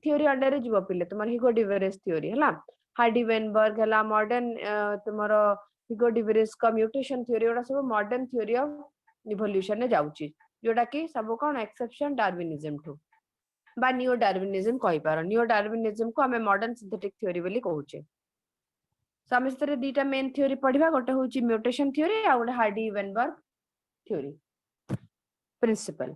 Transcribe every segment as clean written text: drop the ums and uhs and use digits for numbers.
Theory under रे जीव पिले तुमर हिगो डिवरेज थ्योरी हला हार्डी वेनबर्ग हला मॉडर्न तुमर हिगो डिवरेज का म्यूटेशन थ्योरी ओडा सब मॉडर्न थ्योरी ऑफ इवोल्यूशन ने जाउची जोटा कि सब कोन एक्सेप्शन डार्विनिज्म टू बा नियो डार्विनिज्म कहि पारो नियो डार्विनिज्म को हमें मॉडर्न सिंथेटिक थ्योरी बोली कहूचे समस्तरे दीटा मेन थ्योरी पढिबा गोटे होची म्यूटेशन थ्योरी आ गोटे हार्डी वेनबर्ग थ्योरी प्रिंसिपल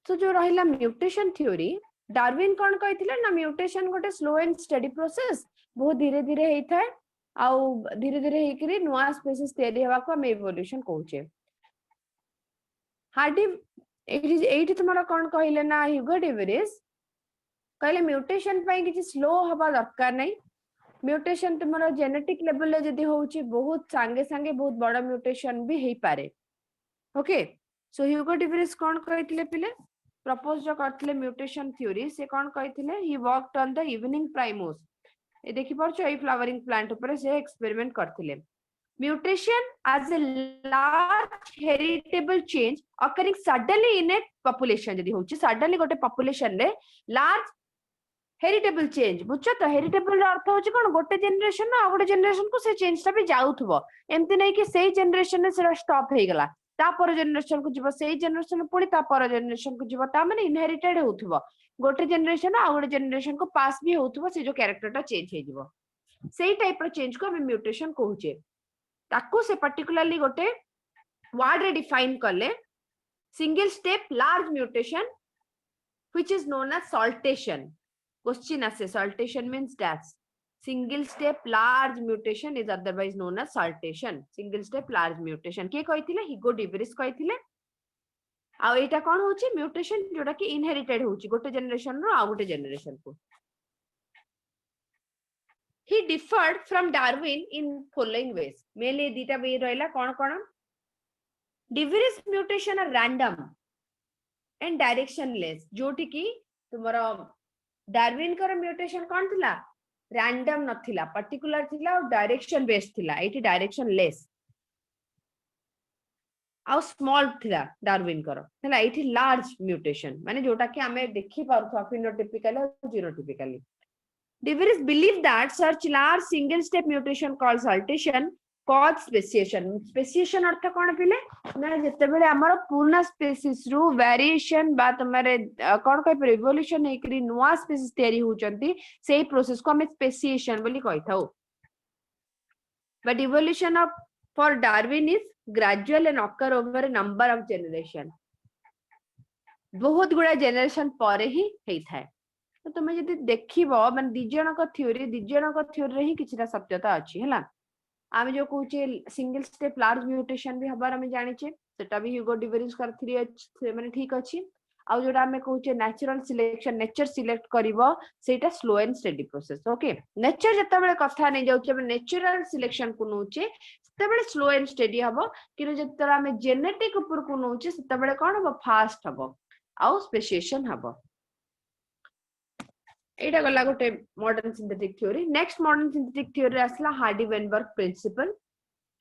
तो जो रहिला म्यूटेशन थ्योरी डार्विन कोन कहिथिले ना म्यूटेशन गोटे स्लो एंड स्टडी प्रोसेस बहुत धीरे धीरे हेई थाए आउ धीरे धीरे हेकरी नुआ स्पीसीज तैयारी हेबा को हम इवोल्यूशन कहूचे हार्डी एठी तुमरा कोन कहिले ना ह्यूगो डिवरेज कहले म्यूटेशन पई किछि स्लो हबा दरकार नै म्यूटेशन तुमरा जेनेटिक लेवल ले जदी होउची बहुत संगे संगे बहुत बड़ा म्यूटेशन भी हेई पारे ओके सो ह्यूगो डिवरेज कोन कहिथिले पिले प्रपोज जो करथिले म्यूटेशन थ्योरी से कोन कहिथिले he worked on the evening primrose ए देखि परछो ए फ्लावरिंग प्लांट ऊपर से एक्सपेरिमेंट करथिले mutation as a large heritable change occurring suddenly in a population जदी होउची suddenly गोटे population ले large हेरिटेबल चेंज बुझछ तो हेरिटेबल अर्थ होची कोन गोटे जनरेशन ना गोटे जनरेशन को से चेंज ता भी जाउथबो एमति नै कि सेही जनरेशन ने सेरा स्टॉप हे गेला ता पर जनरेशन को जीव सेही जनरेशन पुणी ता पर जनरेशन को जीव ता माने इनहेरिटेड होथबो गोटे जनरेशन आ गोटे जनरेशन को पास भी होथबो से जो कैरेक्टरटा चेंज हे जीवो सेही टाइप रो चेंज को हम म्यूटेशन कहूचे ताकू से पर्टिकुलरली गोटे वर्ड रे डिफाइन करले single step large mutation which is known as saltation question आसे saltation means that single step large mutation is otherwise known as saltation single step large mutation के कहिथिले हिगो डिवरेज कहिथिले आ एटा कोन होची म्यूटेशन जोटा कि इनहेरिटेड होची गोटे जनरेशन रो आ गोटे जनरेशन को he differed from Darwin in following ways mainly dita way रहला कोन de Vries mutation are random and directionless जोटी की तुमरो डार्विन कर म्यूटेशन कोन थिला रैंडम नथिला पर्टिकुलर थिला और डायरेक्शन बेस्ड थिला एटी डायरेक्शन लेस आ स्मॉल थिला डार्विन कर थिला एटी लार्ज म्यूटेशन माने जोटा कि हमें देखि पारथो फिनोटाइपिकली और genotypically de Vries believe that such large single step mutation called saltation cause speciation speciation अर्थ कोन पिले ना जते बेले हमर पूर्ण स्पीसीज रु वेरिएशन बा तमरे कोन कहि पर इवोल्यूशन हेकरी नुवा स्पीसीज तयारी होचंती सेही प्रोसेस को हम स्पेसिएशन बोली कहि थाउ but evolution of for Darwin is gradual and occur over a number of generation बहुत गुडा जनरेशन परे ही हेई थाए तो तुम जदि देखिबो माने दिजणक थ्योरी रे ही किछरा सत्यता अछि हला आमे जो कहूचे सिंगल स्टेप लार्ज म्यूटेशन भी हबार हमें जानि छे सेटा भी ह्यूगो डिवरेज कर थ्री माने ठीक अछि आ जोडा हमें कहूचे नेचुरल सिलेक्शन नेचर सिलेक्ट करिवो सेटा slow and steady process okay nature जत्ता बेले कथा नै जाउचे नेचुरल सिलेक्शन को नोचे सेता बेले स्लो एंड स्टेडी हबो किनु जत्ता हमें जेनेटिक ऊपर को नोचे सेता बेले कोन हबो फास्ट हबो आ स्पेसिएशन हबो एटा गला गोटे modern synthetic theory next modern synthetic theory आसला Hardy Weinberg principle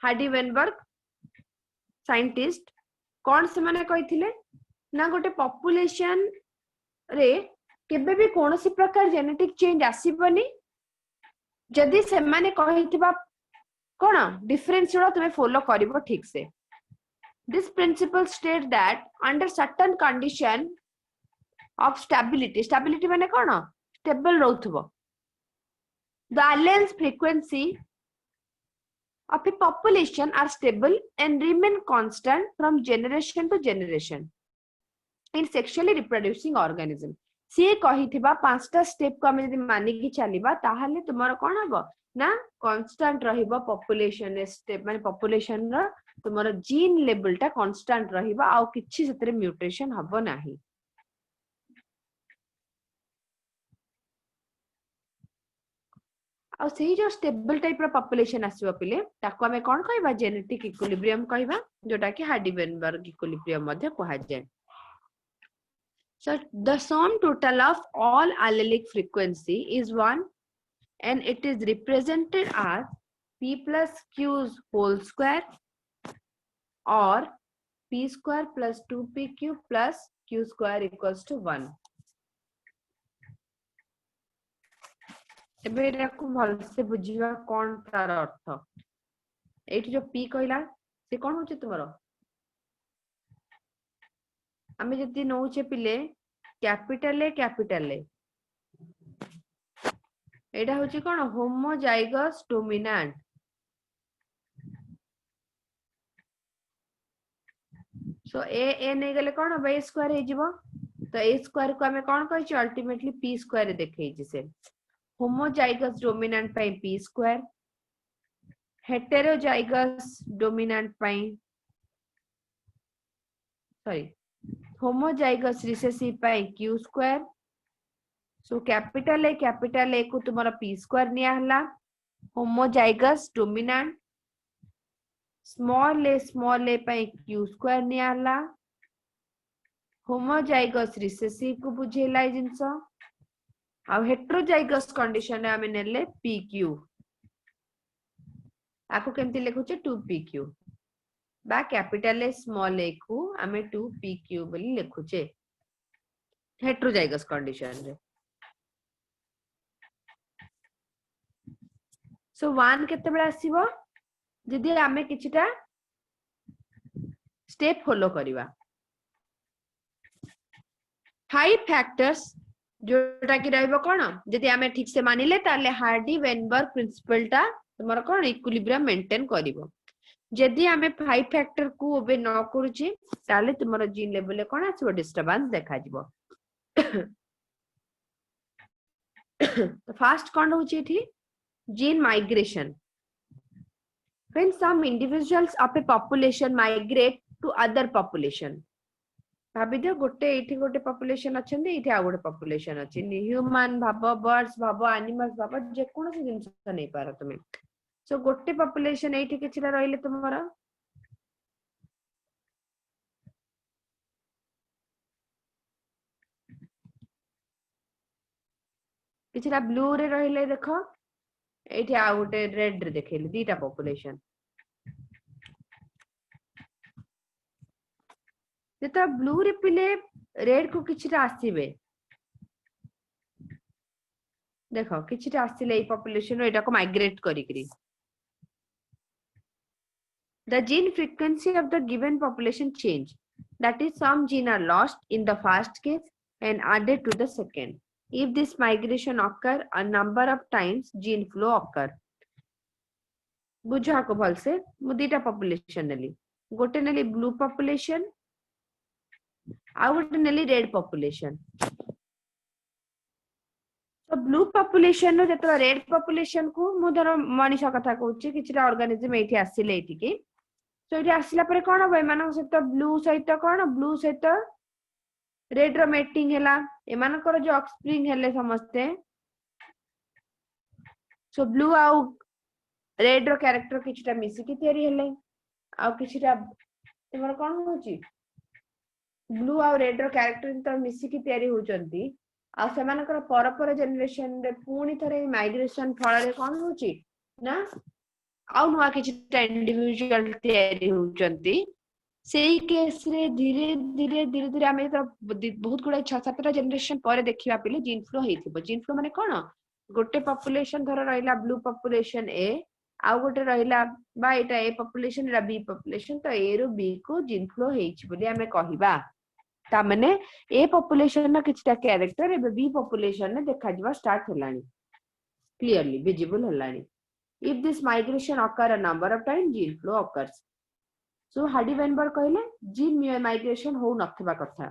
Hardy Weinberg scientist कोन से माने कहिथिले ना गोटे पॉपुलेशन रे केबे भी कोनोसी प्रकार जेनेटिक चेंज आसीबनी जदी से माने कहिथिबा कोन डिफरेंस जोड़ा तुमे फॉलो करिवो ठीक से this principle state that under certain condition of stability माने कोन stable रहथबो the allele frequency of a population are stable and remain constant from generation to generation in sexually reproducing organism से कहिथिबा पांचटा step को हम यदि मानि कि चलीबा ताहाले तुमर कोन हबो ना कांस्टेंट रहिबो पॉपुलेशन स्टेप माने पॉपुलेशन रो तुमर जीन लेवल टा कांस्टेंट रहिबा आ किछि सेतरे म्यूटेशन हबो नाही आ सही जो स्टेबल टाइप रो पॉपुलेशन आसीबो पिले ताको हमें कोन कहबा जेनेटिक इक्विलिब्रियम कहबा जोटा कि हार्डी वेनबर्ग इक्विलिब्रियम मध्ये कहा जाय so the sum total of all allelic frequency is 1 and it is represented as p plus q's whole square or p square plus 2pq plus q square equals to 1 एबे एटा को भलसे बुझिबा कोन तार अर्थ एठी जो P कहला से कोन होचे तुमरो आमे जति नौचे पिले कैपिटल ए एटा होची कोन होमोजाइगस डोमिनेंट सो ए नै गले कोन बे स्क्वायर हे जिवो तो ए स्क्वायर को हमें कोन कहै छी अल्टीमेटली पी स्क्वायर देखै छी से homozygous dominant pi P square heterozygous dominant pi sorry homozygous recessive pi Q square so capital A को तुम्हारा पी स्क्वायर निया हला होमोजाइगस डोमिनेंट स्मॉल ए पाई क्यू स्क्वायर निया हला होमोजाइगस रिसेसिव को बुझेला जिंस आ हेटेरोजाइगस कंडीशन आमे नेले पी क्यू आको केमति लिखुचे 2pq बा कैपिटल ए स्मॉल ए को आमे 2pq बोली लिखुचे हेटेरोजाइगस कंडीशन रे सो 1 केते बेला आसीबो जदी आमे किछटा स्टेप फॉलो करिवा 5 फैक्टर्स जोटा कि रहइबो कोन जदी आमे ठीक से मानिले ताले हार्डी वेनबर्ग प्रिंसिपल टा तुम्हारा कोन इक्विलिब्रियम मेंटेन करिवो जदी आमे 5 फैक्टर को ओबे न करूची ताले तुम्हारा जीन लेवल ले कोन आछो डिस्टरबेंस देखा जिवो तो फर्स्ट कोन होची थी gene migration when some individuals of a population migrate to other population भाबी दियो गोटे एठी गोटे पॉपुलेशन अछंदी एठी आ गोटे पॉपुलेशन अछि ह्यूमन भाबो बर्ड्स भाबो एनिमल्स भाबो जे कोन से जिंस नै पारो तुमे सो गोटे पॉपुलेशन एठी किछरा रहिले तुमरा किछरा ब्लू रे रहिले देखो एठी आ गोटे रेड रे देखेली दीटा पॉपुलेशन जेता ब्लू रे पिले रेड को किछटा आसीबे देखो किछटा आसीले ए पॉपुलेशन रो एटा को migrate करिकरी the gene frequency of the given population change that is some gene are lost in the first case and added to the second if this migration occur a number of times gene flow occur बुझा को भल से मु दीटा population नेली गोटे नेली blue population आ गोटे नेली red population तो blue population no जतरा red population को मु धर मनीषा कथा कहूची किछटा ऑर्गेनिज्म एठी आसीले एठी की तो एठी आसिला परे कोन होय मानक सहित ब्लू सहित कोन ब्लू सहित रेड रो मेटिंग हैला ए मानकर जो ऑफस्प्रिंग हेले समस्ते सो ब्लू आउ रेड रो कैरेक्टर किछटा मिसी की तयारी हेले आ किछटा तमर कोन होची ब्लू आउ रेड रो कैरेक्टर तो मिसी की तयारी होचंती आ सेमानकर परपर जनरेशन रे पूणी थरे माइग्रेशन फल रे कोन होची ना आउ नुआ किछटा इंडिविजुअल तयारी होचंती सेही केस रे धीरे धीरे आमे तो बहुत गुडा 6-7 जनरेशन पर देखिबा पिले जीन फ्लो हेथिबो जीन फ्लो माने कोन गोटे पॉपुलेशन धर रहिला ब्लू पॉपुलेशन ए आ गोटे रहिला बा एटा ए पॉपुलेशन रा बी पॉपुलेशन तो ए रो बी को जीन फ्लो हेछि बोली आमे कहिबा ता माने ए पॉपुलेशन ना किछटा कैरेक्टर ए बी पॉपुलेशन ने देखा जिबा स्टार्ट हलानी क्लियरली विजिबल हलानी if this migration occur a number of times gene flow occurs so Hardy Weinberg कहले gene migration हो नथबा कथा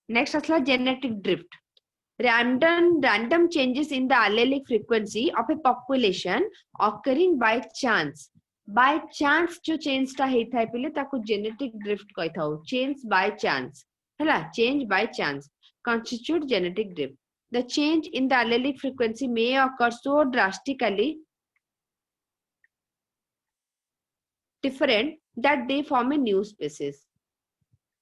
next असला genetic drift random changes in the allelic frequency of a population occurring by chance जो change ता हेइ Thai पिले ताको genetic drift कहथाउ change by chance हला change by chance constitute genetic drift the change in the allelic frequency may occur so drastically different that they form a new species.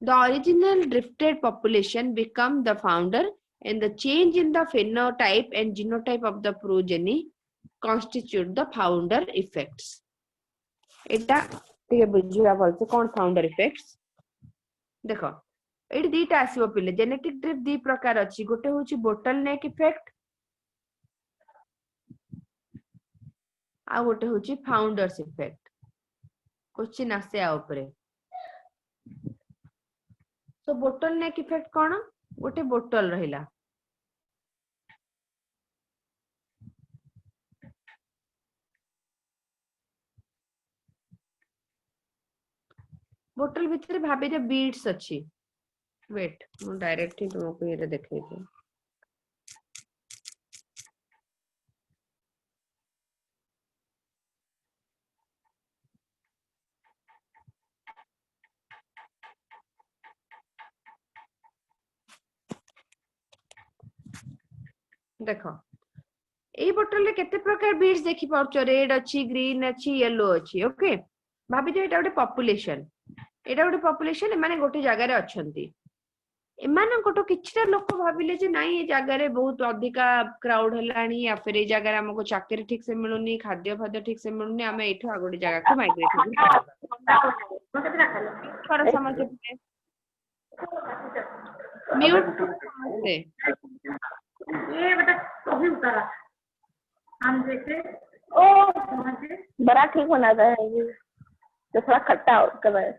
The original drifted population become the founder and the change in the phenotype and genotype of the progeny constitute the founder effects. एटा ଟିକେ बुझिया बोलते कोन founder effects देखो AD दीटा आसीबो पिले genetic drift दी प्रकार अछि गोटे होची bottle neck effect आ गोटे होची फाउंडर्स इफेक्ट क्वेश्चन आसे आ ऊपर तो बोटल नेक इफेक्ट कौन गोटे बोटल रहिला बोटल भितर भाभी जे बीड्स अछि वेट मु डायरेक्ट ही तुमको ये देखे थी देखो এই ବୋଟଲ ରେ କେତେ ପ୍ରକାର ବିଡ୍ସ ଦେଖି ପାରୁଛ ରେଡ୍ ଅଛି ଗ୍ରୀନ୍ ଅଛି येलो ଅଛି ओके ଭାବି ଯେ ଏଟା ଗୋଟେ ପପୁଲେସନ ଏମାନେ ଗୋଟେ ଜାଗାରେ ଅଛନ୍ତି ଏମାନଙ୍କଠୁ କିଛିଟା ଲୋକ ଭାବିଲେ ଯେ ନାଇଁ ଏ ଜାଗାରେ ବହୁତ ଅଧିକା କ୍ରାଉଡ ହେଲାଣି या फिर ଏ ଜାଗାରେ ଆମକୁ ଚାକିରି ଠିକ ସେ ମିଳୁନି ଖାଦ୍ୟ ଫାଦ୍ୟ ଠିକ ସେ ମିଳୁନି ଆମେ ଏଇଠୁ ଆଉ ଗୋଟେ ଜାଗାକୁ ମାଇଗ୍ରେଟ କର ସମସ୍ତେ म्यूट ସମସ୍ତେ ये बेटा कभी उतारा हम देखे ओ बड़ा ठीक बनाता है ये तो थोड़ा खट्टा होता है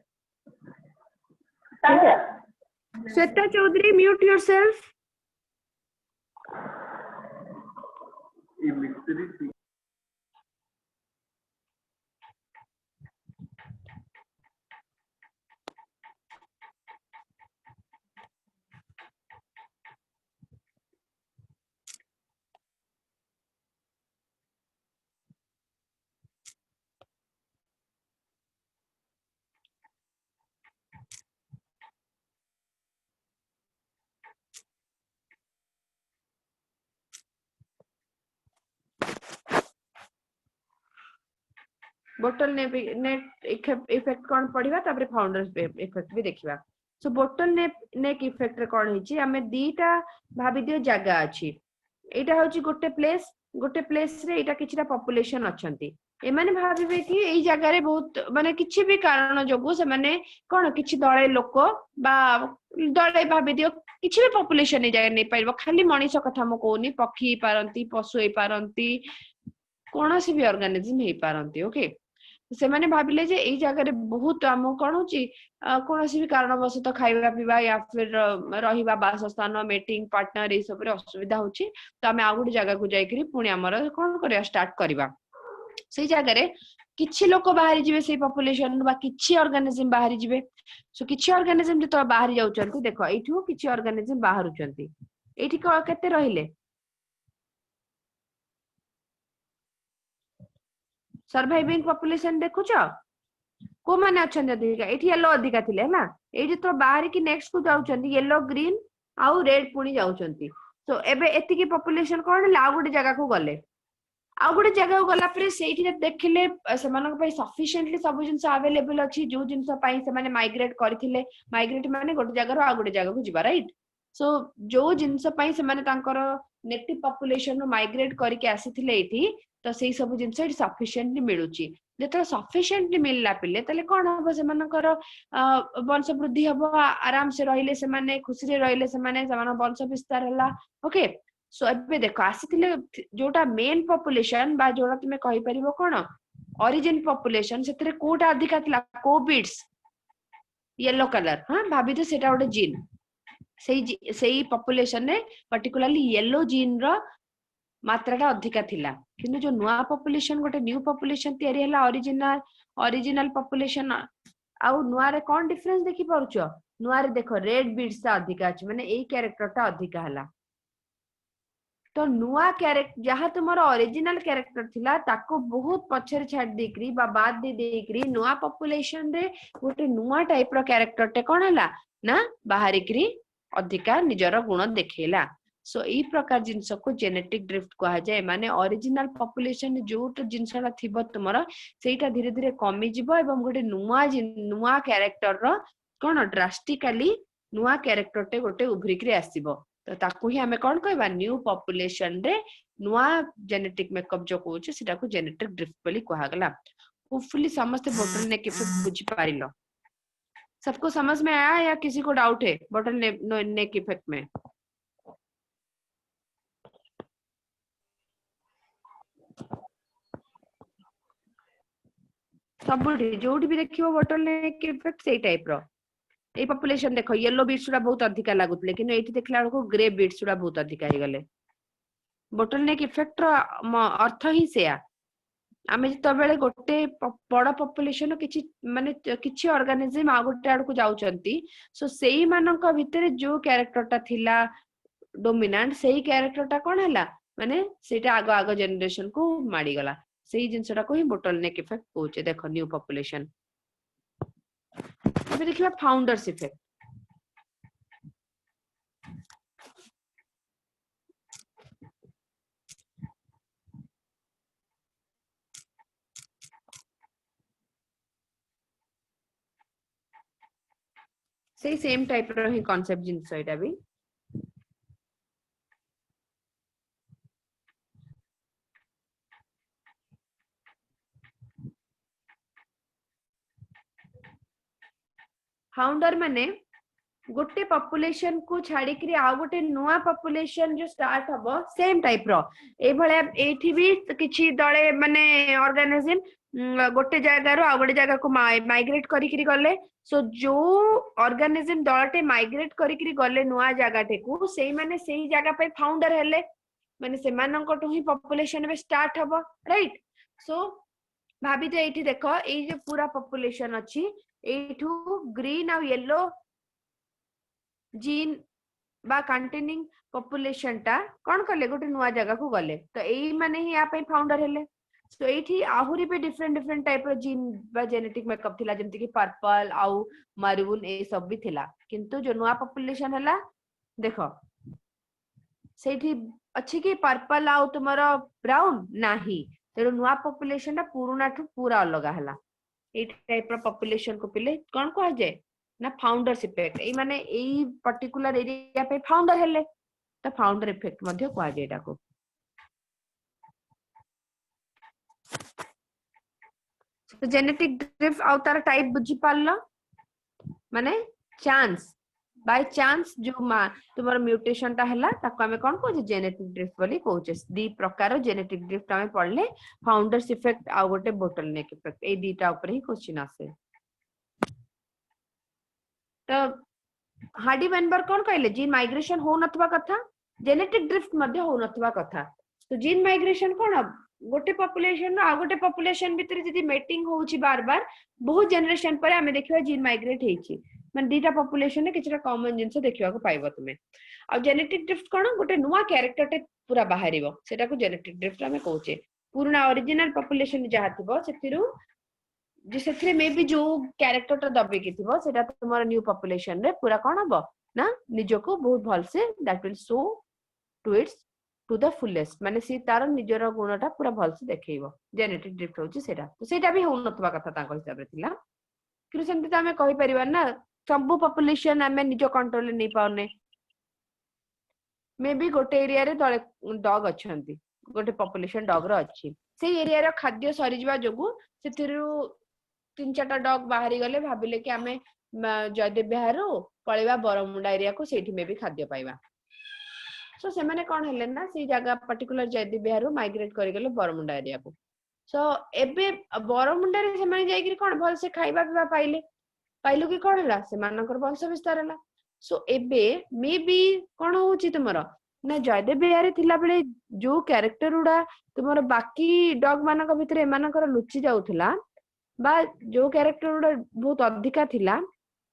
Shweta Chaudhary mute yourself bottle neck effect कौन पढ़िबा तापर फाउंडर्स इफेक्ट भी देखिबा सो बोटल नेक इफेक्ट रे कौन हिची हमें दीटा भाबी दियो जगह अछि एटा होची गोटे प्लेस रे एटा किछटा पॉपुलेशन अछंती एमाने भाबिबे कि एई जगह रे बहुत माने किछि भी कारण जोगु से माने कोन किछि दळे लोक बा दळे भाबी दियो किछि भी पॉपुलेशन ए जगह नै पाइबो खाली मनीष कथा म कोनी पक्षी पारंती पशु ए पारंती कोनोसी भी ऑर्गेनिज्म हे पारंती ओके से माने भाबिले जे एई जगह रे बहुत हम कोन होची कोनोसी भी कारणवश खाइबा पीबा या फिर रहिबा बासस्थान मीटिंग पार्टनर ए सब रे असुविधा होची तो हमें आगुड जगह को जाइकरी पुणी हमर कोन करिया स्टार्ट करिबा सेई जगह रे किछि लोक बाहरी जिवे सेई पॉपुलेशन बा किछि ऑर्गेनिज्म बाहरी जिवे सो किछि ऑर्गेनिज्म जे तो बाहरी जाउचंती देखो एठू किछि ऑर्गेनिज्म बाहरुचंती एठी केते रहिले सर्वाइविंग पॉपुलेशन देखुछ को माने अछन अधिका एठी येलो अधिका थिले ना ए जे तो बाहर की नेक्स्ट को जाउचंती येलो ग्रीन आउ रेड पुणी जाउचंती सो एबे एति की पॉपुलेशन कोन ला गुडी जगह को गले आ गुडी जगह को गला परे सेठी जे देखिले सेमानक पई सफिशिएंटली सब जिंस अवेलेबल अछि जो जिंस पई से माने माइग्रेट करथिले माइग्रेट माने गोटे जगह आ गुडी जगह को जिबा राइट सो जो जिंस पई से माने तांकर नेटिव पॉपुलेशन नो माइग्रेट करके आसीथिले एठी तो सेई सब जिंस एठी सफिशिएंटली मिलुची जेतो सफिशिएंटली मिलला पिले तले कोन हो से मानकर वंश वृद्धि हबो आराम से रहिले से माने खुशी रे रहिले से माने वंश विस्तार हला ओके सो एबे देखो आसीथिले जोटा मेन पॉपुलेशन बा जोटा तुमे कहि परिबो कोन ओरिजिन पॉपुलेशन सेतरे कोटा अधिका थिला कोविड्स येलो कलर हां भाबी तो सेटा ओटे जीन सेई पॉपुलेशन रे पर्टिकुलरली येलो जीन रो मात्राटा अधिका थिला किंतु जो नुआ पॉपुलेशन गोटे न्यू पॉपुलेशन तयारी हला ओरिजिनल पॉपुलेशन आउ नुआ रे कोन डिफरेंस देखि परुचो नुआ रे देखो रेड बीड्स ता अधिका अछि माने एई कैरेक्टरटा अधिका हला तो नुआ कैरेक्टर जहां तुमरो ओरिजिनल कैरेक्टर थिला ताको बहुत पछरे छाड देकरी बा बाद दे देकरी नुआ पॉपुलेशन रे गोटे नुआ टाइप रो कैरेक्टर टे कोन हला ना बाहरिकरी अधिका निजर गुण देखेला सो ई प्रकार जिंस को जेनेटिक ड्रिफ्ट कहा जाय माने ओरिजिनल पॉपुलेशन जो जिंसटा थिबो तुमरो सेटा धीरे धीरे कमी जिवो एवं गोटे नुआ कैरेक्टर रो कोन ड्रास्टिकली नुआ कैरेक्टर टे गोटे उभरिकरी आसीबो तो ताकू ही हमें कोन कहबा न्यू पॉपुलेशन रे नुआ जेनेटिक मेकअप जो कोछ सेटा को जेनेटिक ड्रिफ्ट बोली कहा गला होपफुली समस्त बोटल नेक इफेक्ट बुझी पारिलो सबको समझ में आया या किसी को डाउट है बोटल नेक इफेक्ट में सबुठी जोठी भी देखिबो बोटलनेक इफेक्ट सेई टाइप रो ए पॉपुलेशन देखो येलो बीट्स गुड़ा बहुत अधिका लागुतले किंतु एठी देखला बेलको ग्रे बीट्स गुड़ा बहुत अधिका हे गले बोटलनेक इफेक्ट रो अर्थ ही सेया आमे जत बेले गोटे बड़ पॉपुलेशन किछि माने किछि ऑर्गेनिज्म आ गोटे आड़ को जाउचंती सो सेई मानक भितरे जो कैरेक्टर ता थिला डोमिनेंट सेई कैरेक्टर ता कोन हला माने सेटा आगो आगो जनरेशन को माडी गला सेई जिंसटा को ही बोटलनेक इफेक्ट होचे देखो न्यू पॉपुलेशन अबे देखिबा फाउंडर्स इफेक्ट सेई सेम टाइप रो ही कांसेप्ट जिंस एटा भी फाउंडर माने गोटे पॉपुलेशन को छाड़ी करी आ गोटे नुआ पॉपुलेशन जो स्टार्ट हबो सेम टाइप रो ए भले एठी भी किछि दळे माने ऑर्गेनिज्म गोटे जगह रो आ गोटे जगह को माइग्रेट करी करी गले सो जो ऑर्गेनिज्म दळटे माइग्रेट करी करी गले नुआ जगह को सेई माने सेई जगह पे फाउंडर हेले माने से माननकटो ही पॉपुलेशन में स्टार्ट हबो राइट सो भाभी जे एठी देखो ए जे पूरा पॉपुलेशन अछि एठू ग्रीन और येलो जीन बा कंटेनिंग पॉपुलेशन टा कोन करले गोटे नुआ जगह को गले तो एई माने ही आप फाउंडर हेले सो एठी आहुरी पे डिफरेंट डिफरेंट टाइप रो जीन बा जेनेटिक मेकअप थिला जेंति कि पर्पल आउ मरून ए सब भी थिला किंतु जो नुआ पॉपुलेशन हला देखो सेठी अछि कि पर्पल आउ तुमरो ब्राउन नाही तेरो नुआ पॉपुलेशन टा पुराना ठु पूरा अलग हला ए टाइप रो पॉपुलेशन को पिले कोन को जाय ना फाउंडर्स इफेक्ट ए माने एई पर्टिकुलर एरिया पे फाउंडर हेले तो फाउंडर इफेक्ट मध्ये को जाय एटा को तो जेनेटिक ड्रिफ्ट आउ तार टाइप बुझी पारलो माने चांस बाय चांस जो तुमर म्यूटेशन ता हला ताको हमें कोन को जेनेटिक ड्रिफ्ट बोली कहूचे दी प्रकार जेनेटिक ड्रिफ्ट हमें पढ़ले फाउंडर्स इफेक्ट आ गोटे बोटलनेक इफेक्ट ए दीटा ऊपर ही क्वेश्चन आसे तो हार्डी वेनबर्ग कोन कहले जीन माइग्रेशन हो नथवा कथा जेनेटिक ड्रिफ्ट मध्ये हो नथवा कथा तो जीन माइग्रेशन कोन गोटे पॉपुलेशन आ गोटे पॉपुलेशन भीतर जदी मेटिंग होउची बार बार बहुत जनरेशन पर हमें देखिबा जीन माइग्रेट हेची माने दीटा पॉपुलेशन ने किछटा कॉमन जिंस देखिबा को पाइबो तुमे आ जेनेटिक ड्रिफ्ट कोन गोटे नुवा कैरेक्टर टे पूरा बाहरिबो सेटा को जेनेटिक ड्रिफ्ट हमें कहूचे पुराना ओरिजिनल पॉपुलेशन जहा थिबो सेतिरु जे सेथरे मे बी जो कैरेक्टर टा दबे के थिबो सेटा तुमर न्यू पॉपुलेशन रे पूरा कोन हबो ना निजो को बहुत भल से that will show to its to the fullest माने सी तार निजर गुणटा पूरा भल से देखैबो जेनेटिक ड्रिफ्ट होची सेटा तो सेटा भी हो नथवा कथा ताको हिसाब रे थिला कि सेमति त हमें कहि परिबा ना सब पॉपुलेशन हमें निजो कंट्रोल नै पाउने मे बी गोटे एरिया रे तळे डॉग अछंती गोटे पॉपुलेशन डॉग रो अछि से एरिया रो खाद्य सरी जबा जोगु सेथिरु 3-4टा डॉग बाहरी गले भाबिले कि हमें जयदेव बिहार पळेबा बरमुंडा एरिया को सेठी में भी खाद्य पाइबा सो से माने कोन हेले ना से जगह पर्टिकुलर जयदेव बिहार माइग्रेट करि गेले बरमुंडा एरिया को सो एबे बरमुंडा रे से माने जाई कि कोन भल से खाइबा पिबा पाइले पाइलो कि कोन हला से मानकर वंश विस्तार हला सो एबे मे बी कोन होची तुमरो ना जयदेव बिहार थिला बेले जो कैरेक्टर उडा तुमरो बाकी डॉग मानक भितरे मानकर लुचि जाउथला बा जो कैरेक्टर उडा बहुत अधिका थिला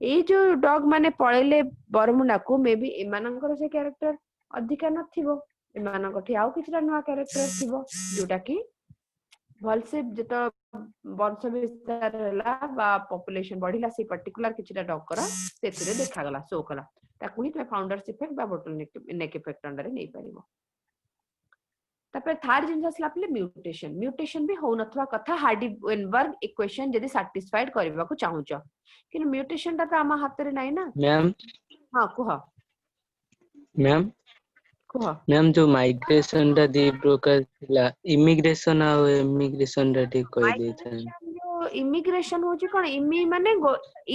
ए जो डॉग माने पळेले बरमुंडा को मे बी ए मानकर से कैरेक्टर अधिका नथिबो ए मानक ठी आउ किछरा नुवा कैरेक्टर थिबो जोटा कि भल से जतो वंश विस्तार हला बा पॉपुलेशन बढ़िला से पर्टिकुलर किछटा डॉग करा सेथिरे देखा गला शो कला ताकुनी त फाउंडर्स इफेक्ट बा बोटलनेक इफेक्ट अंडर नै परिबो तापर थर्ड जिंस असला पले म्यूटेशन म्यूटेशन भी हो नथवा कथा हार्डी वेनबर्ग इक्वेशन जदी सैटिस्फाइड करबा को चाहूचो कि म्यूटेशन ता आमा हाथ रे नै ना मैम हां मैम जो माइग्रेशन दा दी प्रकार थिला इमिग्रेशन आ इमिग्रेशन दा ठीक कहि दे छै जो इमिग्रेशन होची कोन इमी माने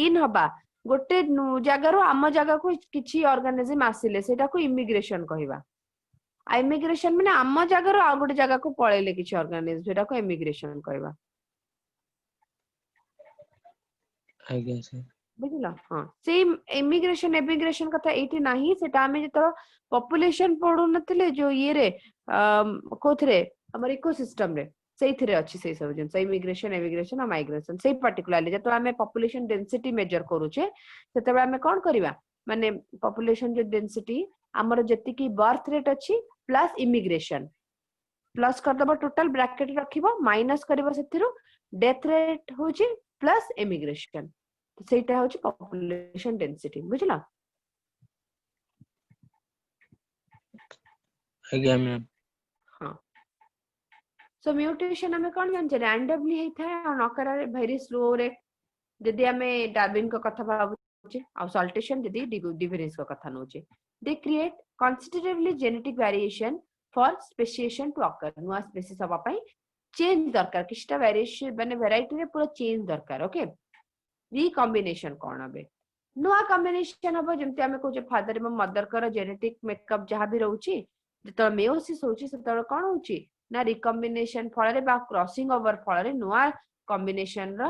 इन हबा गोटे जगह रो आम जगह को किछि ऑर्गेनिज्म आसिले सेटा को इमिग्रेशन कहिबा इमिग्रेशन माने आम जगह रो आ गोटे जगह को पळेले किछि ऑर्गेनिज्म सेटा को इमिग्रेशन कहिबा आज्ञा सर बुझला हाँ से इमिग्रेशन एमिग्रेशन कथा एठी नाही सेटा हमें जतो पॉपुलेशन पढु नथिले जो ये रे कोथरे हमर इकोसिस्टम रे सेइथिरे अछि से सब जन इमिग्रेशन एमिग्रेशन और माइग्रेशन से पर्टिकुलरली जतो हमें पॉपुलेशन डेंसिटी मेजर करूचे सेते हमें कोन करिवा माने पॉपुलेशन जो डेंसिटी हमर जति की बर्थ रेट अछि प्लस इमिग्रेशन प्लस कर दबो टोटल ब्रैकेट रखिबो माइनस करबो सेथिरु डेथ रेट होची प्लस इमिग्रेशन सेटा होची पॉपुलेशन डेंसिटी बुझला आज्ञा मैम हां सो म्यूटेशन हमें कोन जान रैंडमली हे था और नकरा वेरी स्लो रे जदी हमें डार्विन को कथा भाबुचे और सॉल्टेशन जदी डिफरेंस को कथा नोचे they create considerably genetic variation for speciation to occur नुआ स्पेसिस हबा पई चेंज दरकार किछटा वेरिएशन माने वैरायटी रे पूरा चेंज दरकार ओके रिकॉम्बिनेशन कोन हबे नुआ कॉम्बिनेशन हबो जेमते हमें कोचे फादर एवं मदर कर जेनेटिक मेकअप जहां भी रहउची जतो मेयोसिस होची सेतो कोन होची ना रिकॉम्बिनेशन फल रे बा क्रॉसिंग ओवर फल रे नुआ कॉम्बिनेशन रा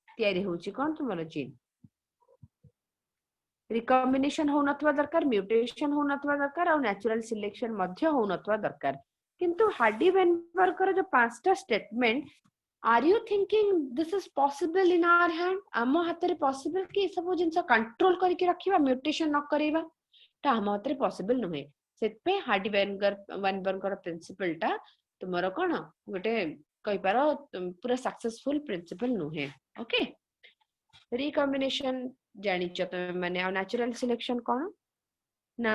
तयारी होची कोन तुमरो जीन रिकॉम्बिनेशन हो नथवा दरकार म्यूटेशन हो नथवा दरकार और नेचुरल सिलेक्शन मध्य हो नथवा दरकार किंतु हार्डी वेनबर्ग कर जो पांचटा statement are you thinking this is possible in our hand आमो हाथ रे पॉसिबल कि सब जिंस कंट्रोल करके रखिबा म्यूटेशन न करेबा ता आमो हाथ रे पॉसिबल नहे सेत पे हार्डी वेनबर्ग कर प्रिंसिपल टा तुमरो कोन गोटे कहि पारो पूरा सक्सेसफुल प्रिंसिपल नहे ओके रिकॉम्बिनेशन जानिଛ तमे माने आ नेचुरल सिलेक्शन कोन ना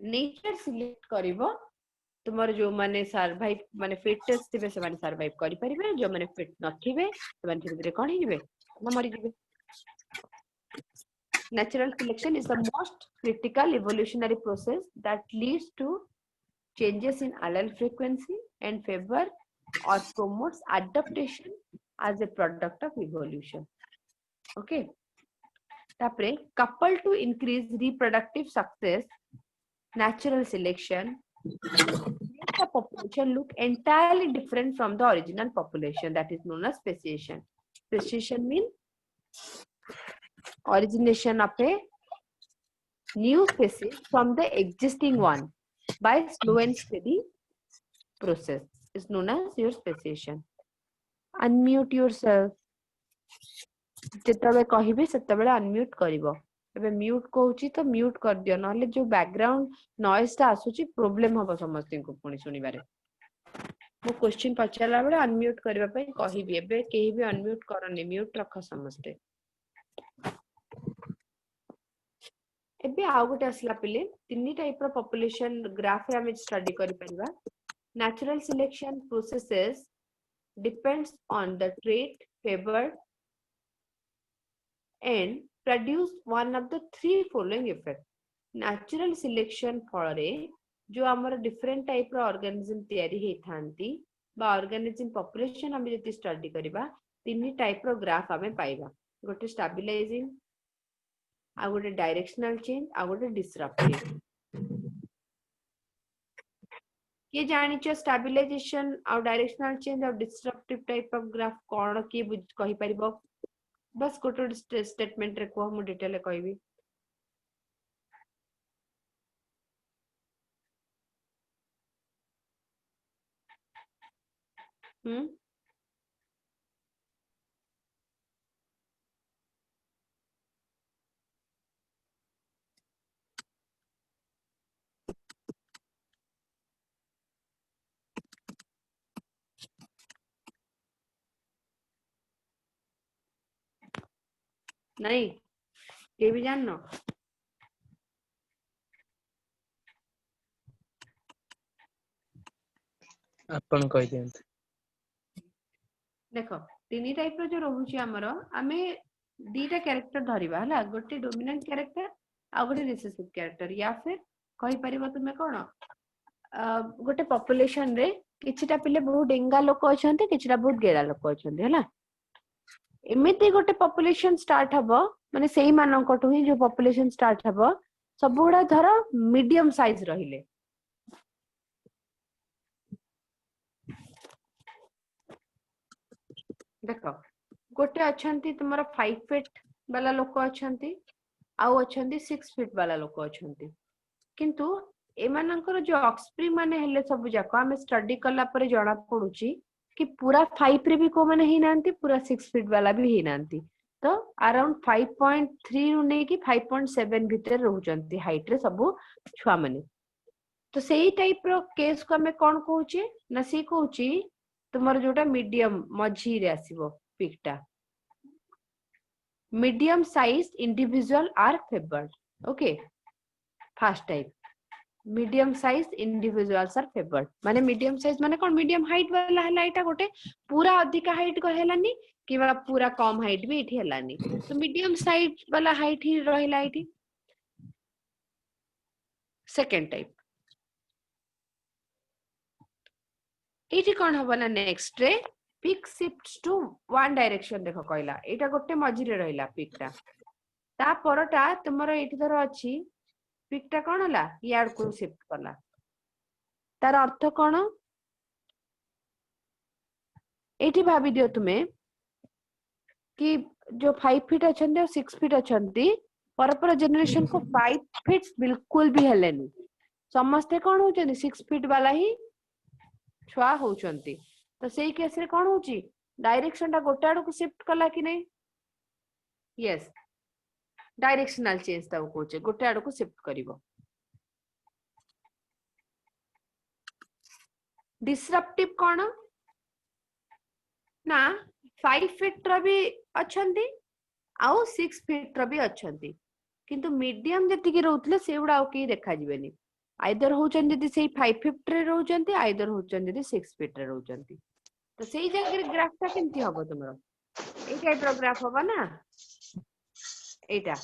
नेचर सिलेक्ट करिवो तुमर जो माने सर्वाइव माने फिटनेस थिबे से माने सर्वाइव करि परिबे जो माने फिट नथिबे से माने धीरे धीरे कोन हिबे ना मरि जिबे natural selection is the most critical evolutionary process that leads to changes in allele frequency and favor or promotes adaptation as a product of evolution okay tapre coupled to increase reproductive success natural selection makes the population look entirely different from the original population that is known as speciation speciation means origination of a new species from the existing one by slow and steady process is known as your speciation unmute yourself जेतबे कहिबे सेतबे unmute करिवो एबे mute कहूची तो mute कर दियो नले जो background noise ता आसुची problem होबो समस्त को पुनी सुनिबारे मो क्वेश्चन पछाला बेले अनम्यूट करबा पई कहिबी एबे केही भी अनम्यूट करनी म्यूट रख समस्त एबे आउ गोटे असला पिले तीन टाइप रो पॉपुलेशन ग्राफ रे हम स्टडी करि परिबा natural selection processes depends on the trait favoured and produce one of the three following effects natural selection फळे जो हमर डिफरेंट टाइप रो ऑर्गेनिज्म तयारी हे थांती बा ऑर्गेनिज्म पॉपुलेशन हम जति स्टडी करबा तीन टाइप रो ग्राफ हमें पाइबा गोटे स्टेबलाइजिंग आ गोटे डायरेक्शनल चेंज आ गोटे डिसरप्टिव ये जानिछ स्टेबलाइजेशन आ डायरेक्शनल चेंज और डिसरप्टिव टाइप ऑफ ग्राफ कोन की कहि परिबो बस गोटे स्टेटमेंट रे को हम डिटेल कहबी नहीं के भी जाननो अपन कहि दियंत देखो तीन टाइप रो जो रहउची हमरो आमे दीटा कैरेक्टर धरिबा हला गोटे डोमिनेंट कैरेक्टर आ गोटे रिसेसिव कैरेक्टर या फिर कहि परिबो तुमे कोन गोटे पॉपुलेशन रे किछटा पिले बहुत डेंगा लोक अछंती किछटा बहुत गेड़ा लोक अछंती हला एमिति गोटे पॉपुलेशन स्टार्ट हबो माने सेही मानकटु ही जो पॉपुलेशन स्टार्ट हबो सब गुडा धर मीडियम साइज रहिले देख गोटे अछंती तुमर 5 फीट वाला लोक अछंती आउ अछंती 6 फीट वाला लोक अछंती किंतु एमानकर जो ऑक्सप्रिंग माने हेले सब जाक आमे स्टडी कला परे जणा पडुची कि पूरा 5 रे भी को माने ही नांती पूरा 6 फीट वाला भी ही नांती तो अराउंड 5.3 रु नै कि 5.7 भीतर रहउचंती हाइट रे सब छुआ माने तो सेही टाइप रो केस को हमें कौन कहूची ना सी कहूची तुमर जोटा मीडियम मझी रे आसीबो पिकटा medium size individual are favoured okay first type medium size individuals are favoured माने मीडियम साइज माने कोन मीडियम हाइट वाला हला एटा गोटे पूरा अधिक हाइट को हेलानी किबा पूरा कम हाइट भी इठी हेलानी तो मीडियम साइज वाला हाइट ही रहिला इठी सेकंड टाइप एठी कोन हबो ना next ray peak shifts to one direction देखो कहला एटा गोटे मझी रे रहिला पिकटा ता परटा तुमरो एठी धर अछि पिकटा कोन हला यार को शिफ्ट करला तार अर्थ कोन एठी भाबी दियो तुमे कि जो 5 फीट अछंती और 6 फीट अछंती परपर जनरेशन को 5 फीट बिल्कुल भी हेलेनी समस्ते कोन होचंती 6 फीट वाला ही छुआ होचंती तो सेही केस रे कोन होची डायरेक्शन ता गोटे आडू को शिफ्ट कला कि नहीं यस डायरेक्शनल चेंज ता कोचे गोटे आडू को शिफ्ट करिवो डिसरप्टिव कोन ना 5 फीट रो भी अछंती आउ 6 फीट रो भी अछंती किंतु मीडियम जति के रहउतले सेउडा आउ की देखा जिवेनी आइदर होचन जति सेही 5 फीट रे रहउचंती आइदर होचन जति 6 फीट रे रहउचंती तो सेही जगह ग्राफ ता केमती हबो तुमरो ए टाइप रो ग्राफ हबो ना एटा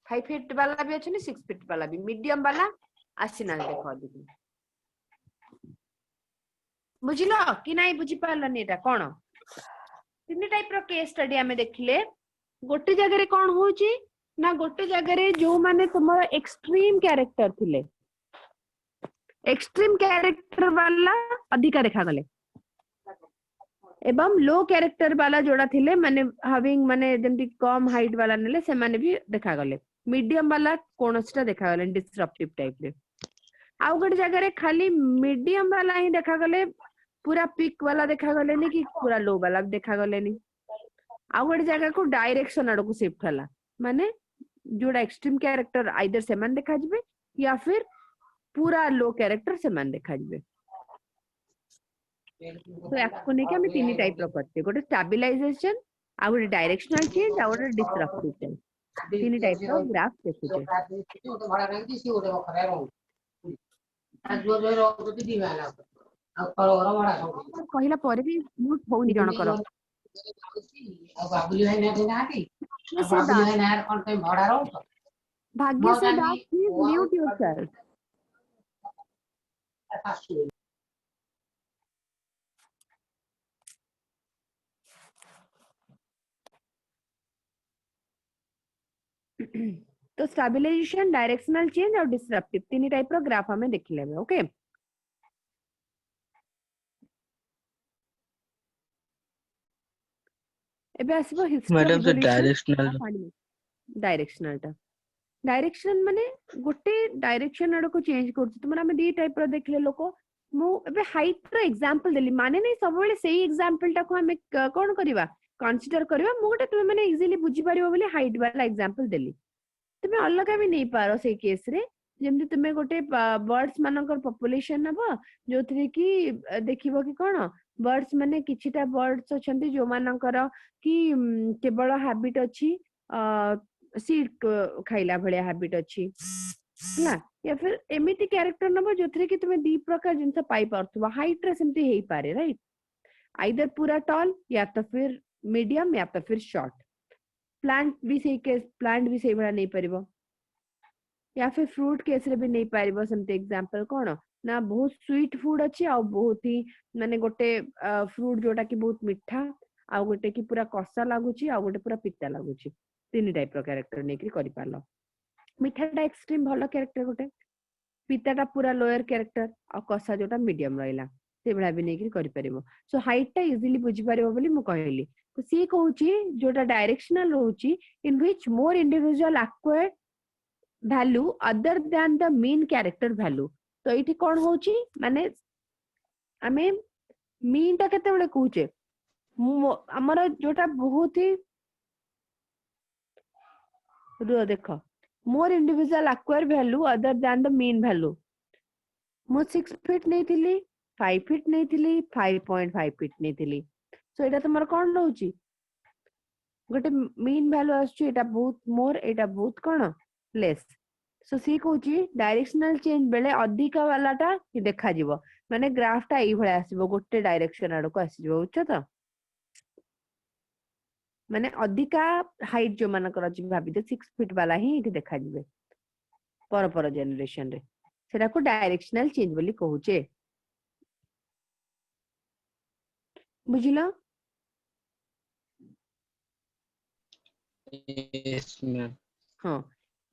5 फीट वाला भी अछि 6 फीट वाला भी मीडियम वाला आसीना देखो दिखि बुझिलो कि नाही बुझि पालनी एटा कोन तीन टाइप रो केस स्टडी हमें देखिले गोटे जगह रे कोन होची ना गोटे जगह रे जो माने तुमरो एक्सट्रीम कैरेक्टर थिले एक्सट्रीम कैरेक्टर वाला अधिका देखा गले एवं लो कैरेक्टर वाला जोड़ा थिले माने हैविंग माने जेंति कम हाइट वाला नेले से माने भी देखा गले मीडियम वाला कोनोसटा देखा गले डिसरप्टिव टाइप रे आ गोटे जगह रे खाली मीडियम वाला ही देखा गले पूरा पिक वाला देखा गले नहीं कि पूरा लो वाला देखा गले नहीं आ गोटे जगह को डायरेक्शन आड़ को शिफ्ट हला माने जोड़ा एक्सट्रीम कैरेक्टर आइदर से मान देखा जिवे या फिर पूरा लो कैरेक्टर से मान देखा जिवे तो याको नहीं कि हमें तीन टाइप रो करते गोटे स्टेबलाइजेशन आ गोटे डायरेक्शनल चेंज आ गोटे डिसरप्टिव चेंज तीन टाइप रो ग्राफ देखुचे कहला पर भी म्यूट होनी जण कर भाग्य से दास प्लीज म्यूट योरसेल्फ तो स्टेबलाइजेशन डायरेक्शनल चेंज और डिसरप्टिव तीन टाइप रो ग्राफ हमें देख लेबे ओके एबे आसीबो हिस्ट्री मैडम से डायरेक्शनल टा डायरेक्शन माने गोटे डायरेक्शन आड़ को चेंज करछ तुमरा हम दी टाइप रो देखले लोको मु एबे हाइट रो एग्जांपल देली माने नै सब बेले सेही एग्जांपल टा को हम कोन करबा कंसीडर करबा मु गोटे तुम माने इजीली बुझी पारिबो बोली हाइट वाला एग्जांपल देली तुमे अलग भी नहीं पारो से केस रे जेमति तुमे गोटे बर्ड्स मानकर पॉपुलेशन नबो जोथरे कि देखिबो कि कोन बर्ड्स माने किछिटा बर्ड्स अछंती जो मानकर कि केवल हैबिट अछि सीड खाइला भलिया हैबिट अछि हला या फिर एमिति कैरेक्टर नबो जोथरे कि तुमे दी प्रकार जिंस पाई परथबो हाइट रे सेमति हेई पारे राइट आइदर पूरा टॉल या तो फिर मीडियम या तो फिर शॉर्ट प्लांट भी सही केस प्लांट भी सही बड़ा नहीं परिबो या फिर फ्रूट केस रे भी नहीं परिबो सेमते एग्जांपल कोन ना बहुत स्वीट फूड अछि आ बहुत ही माने गोटे फ्रूट जोटा कि बहुत मिठा आ गोटे कि पूरा कसा लागुची आ गोटे पूरा पिता लागुची तीन टाइप रो कैरेक्टर नेकरी करि पालो मिठाटा एक्सट्रीम भलो कैरेक्टर गोटे पिताटा पूरा लोअर कैरेक्टर आ कसा जोटा मीडियम रहिला से भला भी नहीं करि परिबो सो हाइट टा इजीली बुझी परिबो बोली मु कहली तो सी कहूची जोटा डायरेक्शनल रहूची in which more individual acquire value other than the mean character value तो एठी कोन होची माने आमे मीन टा केते बेले कहूचे हमर जोटा बहुत ही रुआ देख मोर individual acquire value other than the mean value मु 6 फीट नहीं थिली 5 फीट नहीं थिली 5.5 फीट नहीं थिली सो एटा तुमर कोन रहूची गोटे मीन वैल्यू आछी एटा बहुत मोर एटा बहुत कोन लेस सो सी कहूची डायरेक्शनल चेंज बेले अधिका वालाटा देखा जिवो माने ग्राफ टा एई भळे आसीबो गोटे डायरेक्शन आडो को आसीबो बुझछ त माने अधिका हाइट जो मानकर अछि भाबी दे 6 फीट वाला ही एठी देखा जिवे पर जनरेशन रे सेटा को डायरेक्शनल चेंज बोली कहूचे बुझिलो Yes, ma'am. हाँ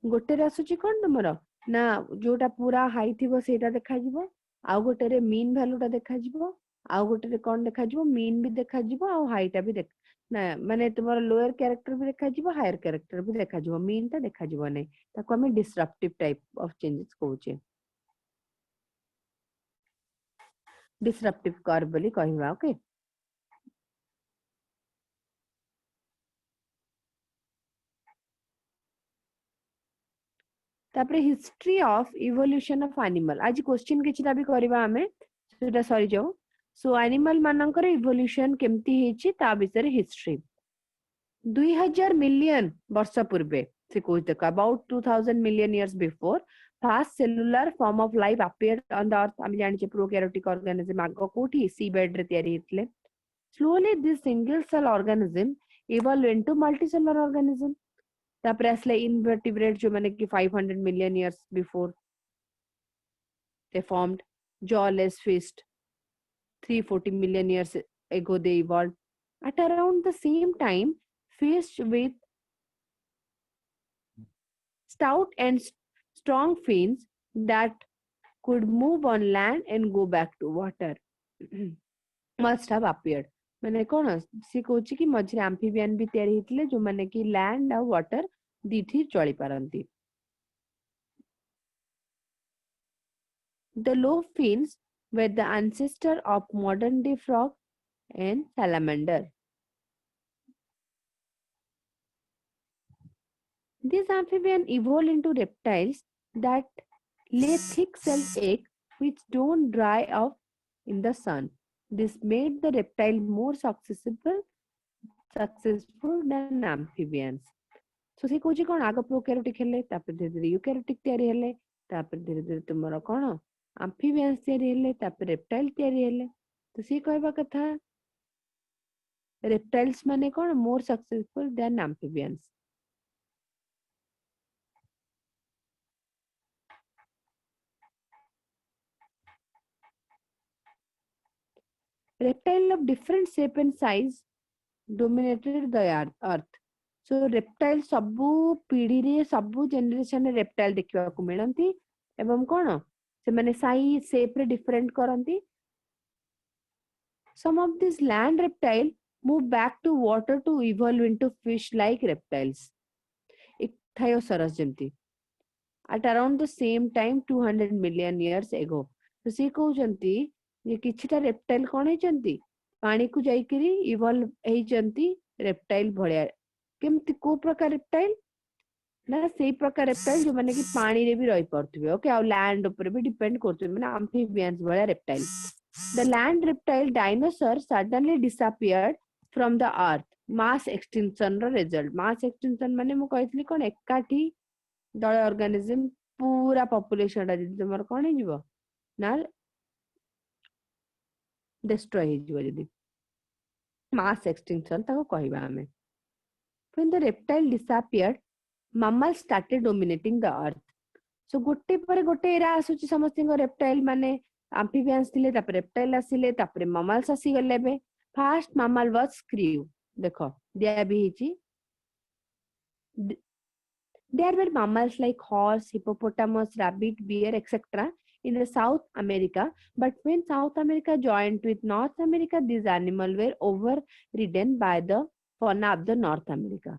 गोटे रे आसुची कोन तुमरो ना जोटा पूरा हाई थिबो सेटा देखा जिवो आ गोटे रे मीन वैल्यू टा देखा जिवो आ गोटे रे कोन देखा जिवो मीन भी देखा जिवो आ हाइटा भी देख ना माने तुमरो लोअर कैरेक्टर भी देखा जिवो हायर कैरेक्टर भी देखा जिवो मीन टा देखा जिवो नै ताको हमें डिसरप्टिव टाइप ऑफ चेंजेस कहूचे डिसरप्टिव कर्व बोली कहबा ओके तापरे history of evolution of animal आज क्वेश्चन किछटा भी करबा हमें सेटा सरी जाओ सो एनिमल मानकर इवोल्यूशन केमती हेची ता विषय हिस्ट्री 2000 मिलियन वर्ष पूर्वे से कोच देख about 2000 million years before fast cellular form of life appeared on the earth हम जानि जे प्रोकैरियोटिक ऑर्गेनिज्म आगो कोठी सी बेड रे तयारी हितले slowly this single cell organism evolve into multicellular organism तापर असले इनवर्टिब्रेट जो माने कि 500 million years before they formed jawless fish 340 million years ago they evolved at around the same time fish with stout and strong fins that could move on land and go back to water must have appeared माने कोन सी कोची कि मझरे amphibian भी तयारी हितले जो माने कि land आ water दीथि चली पारंती the low fins were the ancestor of modern day frog and salamander. These amphibians evolved into reptiles that lay thick-celled eggs which don't dry up in the sun. This made the reptile more successful than amphibians. So से कोची कोन आगो prokaryotic हेले तापर धीरे धीरे eukaryotic तयारी हेले तापर धीरे धीरे तुमरो कोन amphibians तयारी हेले तापर reptile तयारी हेले तो से कहबा कथा reptiles माने कोन more successful than amphibians reptile of different shape and size dominated the earth so reptile सबु पीढ़ी रे सबु जनरेशन रे reptile देखिबा को मिलंती एवं कोन से माने साइज शेप रे different करंती some of these land reptile move back to water to evolve into fish like reptiles ichthyosaurus जेमती at around the same time 200 million years ago तो से कहउचंती ये किछटा reptile कोन हेचंती पानी को जाई करी इवॉल्व हेचंती reptile भलिया केमती को प्रकार reptile ना सेही प्रकार reptile जो माने कि पानी रे भी रही पड़थबे ओके आ लैंड ऊपर भी डिपेंड करथबे माने amphibians भलिया reptile the land reptile dinosaur suddenly disappeared from the earth mass extinction ro result mass extinction माने मु कहथली कोन एकाठी दळ ऑर्गेनिज्म पूरा पॉपुलेशन रा जदी तमर कोन हे जिवो ना डिस्ट्रॉय हे जिवो जदी mass extinction ताको कहबा हमें when the reptile disappeared mammals started dominating the earth so गोटे पर गोटे एरा आसुची समस्तिंग reptile माने amphibians थिले तापर reptile आसिले तापर mammals आसी गले बे first mammal was screw देखो दिया भी हिची there were mammals like horse hippopotamus rabbit bear etc in the South America, but when South America joined with North America, these animals were overridden by the fauna of the North America.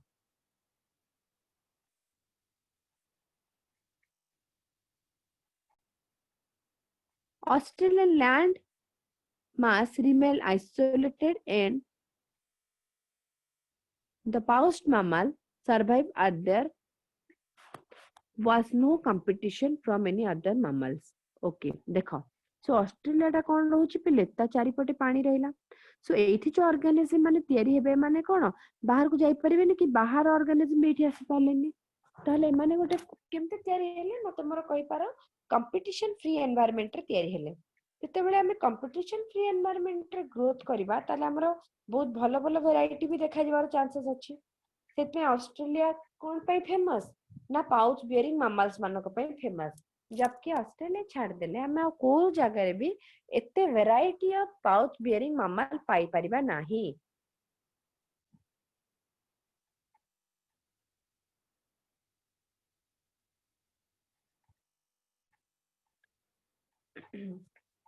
Australian land mass remained isolated and the paused mammal survived as there was no competition from any other mammals. Okay, देखो. So Australia टा कौन रोची पे लेता चारिपटे पानी रहला. सो एथि जो organism माने तयारी हेबे माने कोन बाहर को जाई परिबेनी कि बाहर ऑर्गेनिज्म एथि आसी पालेनी. ताले माने गोटे केमते तयारी हेले मते मोर कहि पारो कंपटीशन फ्री एनवायरनमेंट रे तयारी हेले. जते बेले हमें कंपटीशन फ्री एनवायरनमेंट रे ग्रोथ करबा ताले हमरो बहुत भलो भलो वैरायटी भी देखा जबार चांसेस अछि. सेतमे ऑस्ट्रेलिया कोन पे फेमस ना पाउच बियरिंग मैमल्स मानक पे फेमस. जबकि ऑस्ट्रेलिया छाड़ देले हमें को जगह रे भी एते variety of pouch bearing mammal पाई परिबा नाही.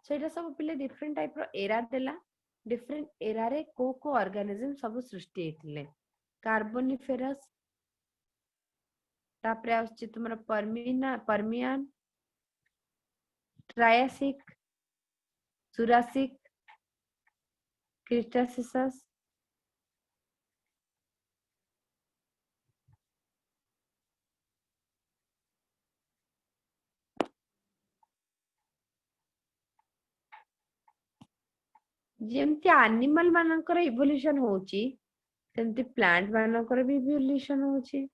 सेटा सब पिले डिफरेंट टाइप रो एरा देला. डिफरेंट एरा रे को ऑर्गेनिज्म सब सृष्टि हेतिले. कार्बोनिफेरस तापरे आछि तुमरा पर्मियन ट्रायासिक जुरासिक क्रिटासिसस जेमती एनिमल मानकर इवोल्यूशन होची सेमती प्लांट मानकर भी इवोल्यूशन होची.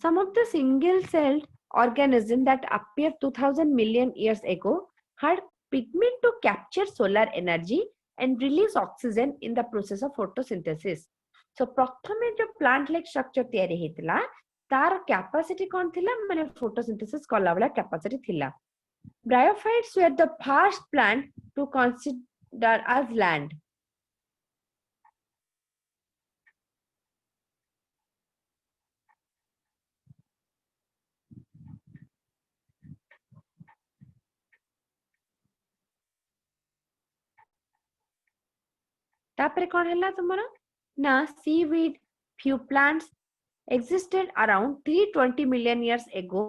Some of the single-celled organisms that appeared 2000 million years ago had pigment to capture solar energy and release oxygen in the process of photosynthesis. So प्रथमे जो plant like structure तयारी हेतला तार capacity कौन थिला माने photosynthesis कला वाला capacity थिला. Bryophytes were the first plant to consider as land. तापरे कौन हैला तुमरा ना seaweed few plants existed around 320 million years ago.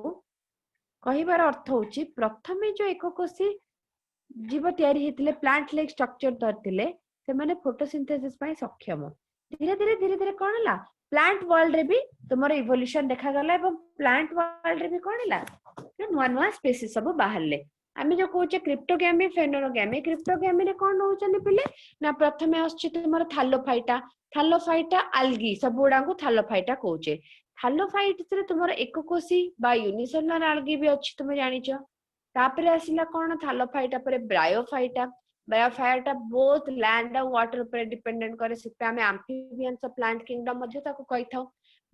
कहिबार अर्थ होची प्रथमे जो एकोकोसी जीव तयारी हेतिले प्लांट लाइक स्ट्रक्चर धरतिले से माने फोटोसिंथेसिस पई सक्षम. धीरे धीरे कोन हला प्लांट वर्ल्ड रे भी तुमरो इवोल्यूशन देखा गला एवं प्लांट वर्ल्ड रे भी कोन हला नुवा नुवा स्पीसीज सब बाहरले. आमे जो कोचे क्रिप्टोगैमी क्रिप्टोगैमी रे कोन होचनी पिले ना प्रथमे आछि तुमरो थालोफाइटा आल्गी सब गुडा को थालोफाइटा कोचे. थालोफाइट्स रे तुमरो एकोकोसी बा यूनिसेलुलर आल्गी भी अछि तुमे जानिचो. तापरे आसिला कोन थालोफाइटा परे ब्रायोफाइटा बोथ लैंड और वाटर पर डिपेंडेंट करे सिपे हमें एम्फिबियंस प्लांट किंगडम मध्ये ताको कहि थाउ.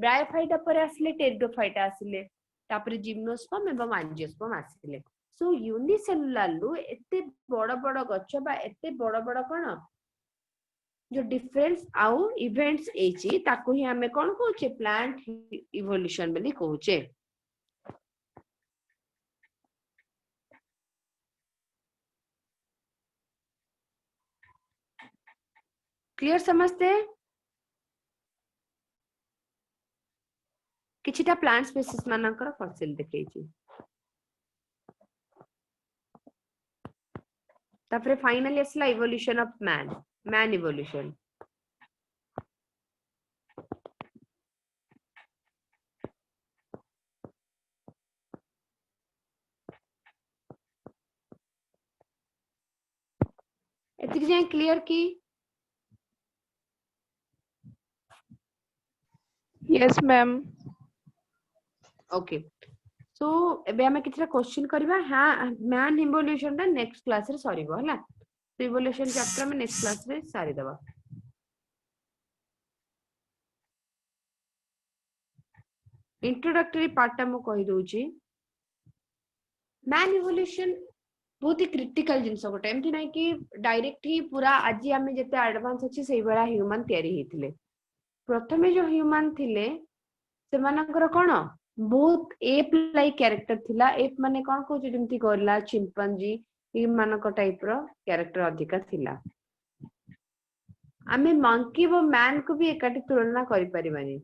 ब्रायोफाइटा परे आसिले टेरिडोफाइटा आसिले तापरे जिम्नोस्पर्म एवं एंजियोस्पर्म आसिले. सो यूनिसेलुलर लु एते बड़ बड़ गच्छ बा एते बड़ बड़ कोन जो डिफरेंस आउ इवेंट्स एची ताको ही हमें कोन कहूचे प्लांट इवोल्यूशन बोली कहूचे. क्लियर समझते किछिटा प्लांट स्पीसीज मानकर फॉसिल देखैची. तापरे फाइनली असला इवोल्यूशन ऑफ मैन इवोल्यूशन. एतिक जाय क्लियर की यस मैम. ओके सो एबे हमें किछटा क्वेश्चन करबा. हां मैन इवोल्यूशन दा नेक्स्ट क्लास रे सरीबो हला. तो इवोल्यूशन चैप्टर में नेक्स्ट क्लास रे सारी दबा. इंट्रोडक्टरी पार्ट मु कहि दोची. मैन इवोल्यूशन बहुत ही क्रिटिकल जिंस गोटे एमती नाही कि डायरेक्ट ही पूरा आज आमे जते एडवांस अछि सेही बरा ह्यूमन तयारी हेतिले. प्रथमे जो ह्यूमन थिले से मानकर कोन बहुत एप लाइक कैरेक्टर थिला एप माने कोन को जेमति गोरिल्ला चिंपांजी ई मानक टाइप रो कैरेक्टर अधिका थिला आमे मंकी वो मैन को भी एकाटी तुलना करि परिबानी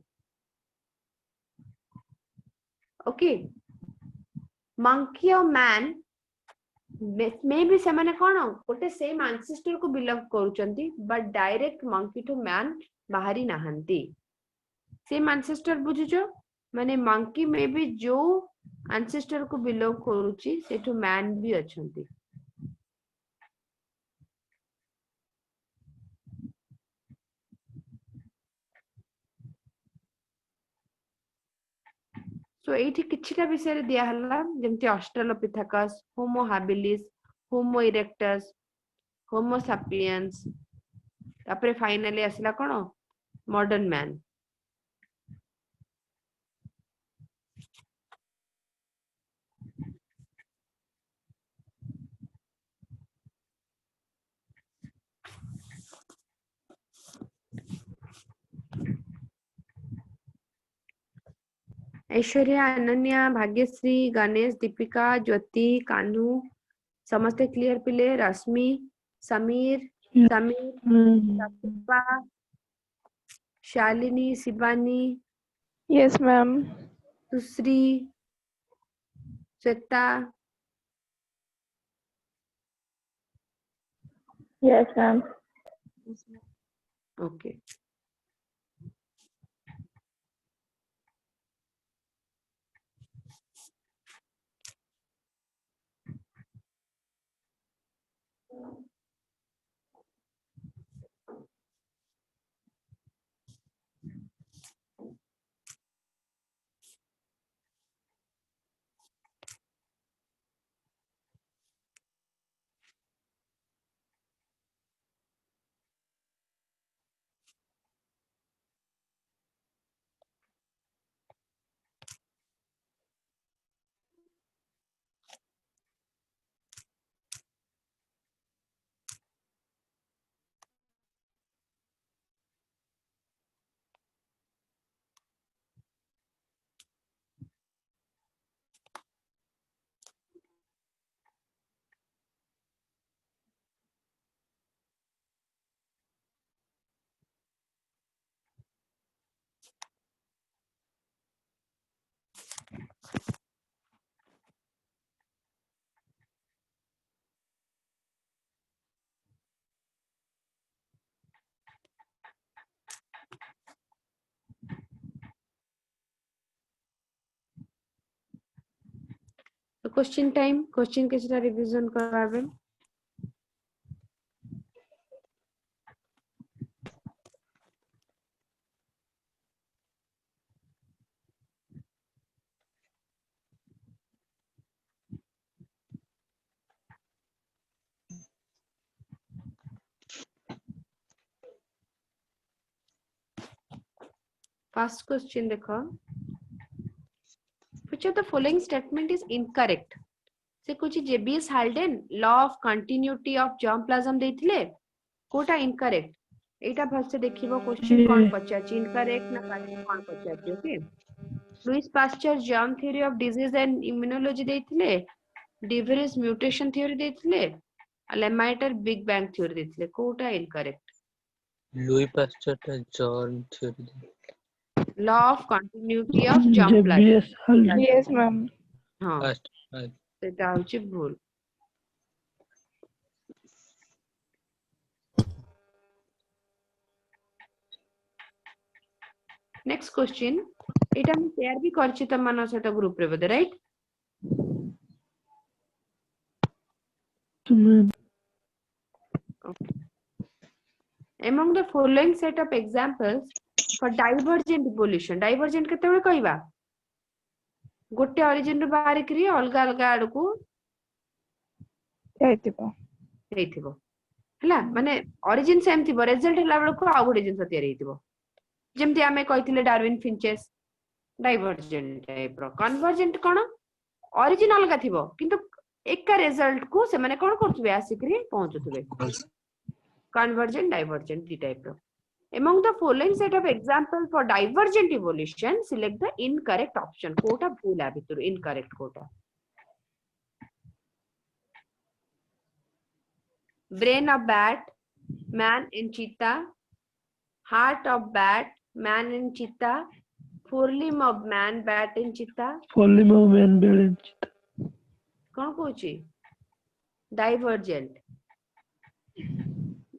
ओके मंकी और मैन मे भी से माने कोन गोटे सेम एंसेस्टर को बिलोंग करूचंती but direct monkey to man बाहरी नाहंती सेम एंसेस्टर बुझुचो माने मंकी में भी जो एंसेस्टर को बिलोंग करूची सेठो मैन भी अछंती सो एठी किछिटा विषय रे दिया हल्ला जेमति ऑस्ट्रेलोपिथेकस होमो हैबिलिस होमो इरेक्टस होमो सैपियंस तापरे फाइनली आसिला कोन मॉडर्न मैन ऐश्वर्या अनन्या भाग्यश्री गणेश दीपिका ज्योति कान्हू समस्त क्लियर पिले रश्मि समीर समीर शालिनी शिवानी Yes, ma'am. सुश्री श्वेता Yes, ma'am. ओके तो क्वेश्चन टाइम क्वेश्चन किछटा रिवीजन कराबे फर्स्ट क्वेश्चन देखो which of the following statement is incorrect से कुछ JBS Haldane law of continuity of germ plasm देथिले कोटा इनकरेक्ट एटा भलसे देखिबो क्वेश्चन कोन पचाची इनकरेक्ट ना करेक्ट कोन पचाची okay Louis Pasteur germ theory of disease and immunology देथिले डिवेरिस म्यूटेशन थ्योरी देथिले लेमाइटर बिग बैंग थ्योरी देथिले कोटा इनकरेक्ट लुई पास्चर टा germ theory law of continuity of germ plasm Yes, ma'am. हां first सेटा होची भूल नेक्स्ट क्वेश्चन एटा हम शेयर भी करछि त मानो सेटा ग्रुप रे बदे right among the following set of examples for divergent evolution divergent केतेबे कहबा गोटे ओरिजिन रो बाहर करी अलगा अलगा आड़ को जाइतिबो हेइथिबो हला माने ओरिजिन सेम थिबो रिजल्ट हला बेल को आ गोटे जिंस तयार हेइथिबो जेमति आमे कहिथिले डार्विन फिंचेस डाइवर्जेंट टाइप रो कन्वर्जेंट कोन ओरिजिन अलगा थिबो किंतु एका रिजल्ट को से माने कोन करथबे आसिकरी पहुंचुथबे कन्वर्जेंट डाइवर्जेंट दी टाइप रो Among the following set of example for divergent evolution, select the incorrect option. कोटा भूल है भितर incorrect कोटा. Brain of bat, man in cheetah. Heart of bat, man in cheetah. Forelimb of man, bat in cheetah. Forelimb of man, bat in cheetah. कौन Cauchy? Divergent.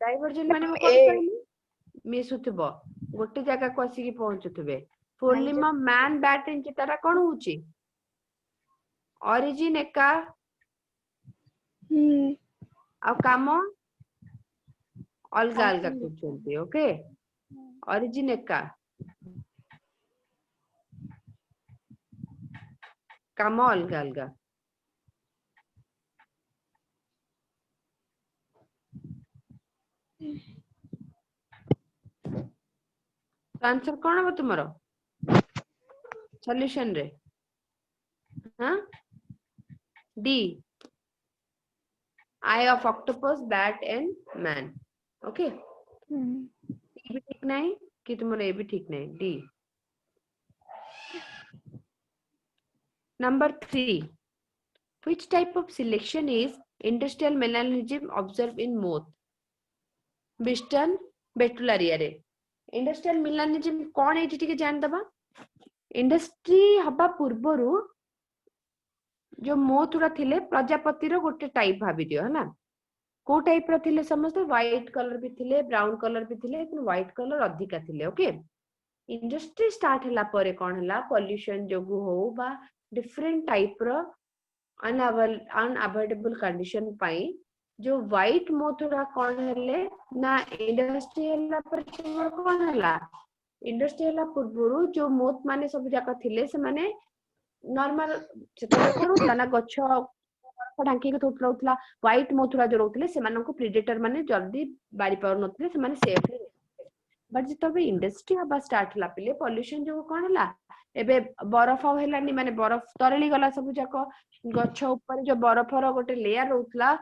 Divergent माने वो कौन कहली? मिसुथबो गोटे जगह को आसी की पहुंचुथबे. Forelimb of man, bat in cheetah रा कौन होची? Origin एका ଆଉ କାମ ଅଲଗା ଅଲଗା କରୁଛନ୍ତି. ଓକେ, ଅରିଜିନ ଏକା, କାମ ଅଲଗା ଅଲଗା. आंसर कौन हम तुमरो सॉल्यूशन रे? हाँ, D, I of octopus, bat and man. Okay, ये भी ठीक नहीं कि तुम्हारा ये भी ठीक नहीं. D. Number 3. Which type of selection is industrial melanism observed in moth? Biston, Betularia रे. Industrial melanism कौन है ठीक है जान दबा. इंडस्ट्री हबा पूर्वरु जो मोथ उड़ा थिले प्रजापति रो गोटे टाइप भाबी दियो है ना. को टाइप रो थिले समस्त व्हाइट कलर भी थिले, ब्राउन कलर भी थिले, लेकिन व्हाइट कलर अधिका थिले. ओके, इंडस्ट्री स्टार्ट हला परे कोन हला पॉल्यूशन जोगु हो बा डिफरेंट टाइप रो अनअवॉइडेबल कंडीशन पाई जो व्हाइट मोथुरा कोन हेले ना इंडस्ट्री हला पर कोन हला. इंडस्ट्री हला पूर्वरु जो मोथ माने सब जाका थिले से माने नॉर्मल सेतबे कोन होतला ना गच्छ ढांकी के थोटला होतला. व्हाइट मोथुरा जो रहउतले से मानको प्रेडेटर माने जल्दी बारी पावर नथले से माने सेफ. बट जितबे इंडस्ट्री हबा स्टार्ट हला पले पॉल्यूशन जो कोन हला एबे बरफ हेलानी माने बरफ तरली गला सब जाक गच्छ ऊपर जो बरफ रो गोटे लेयर रहउतला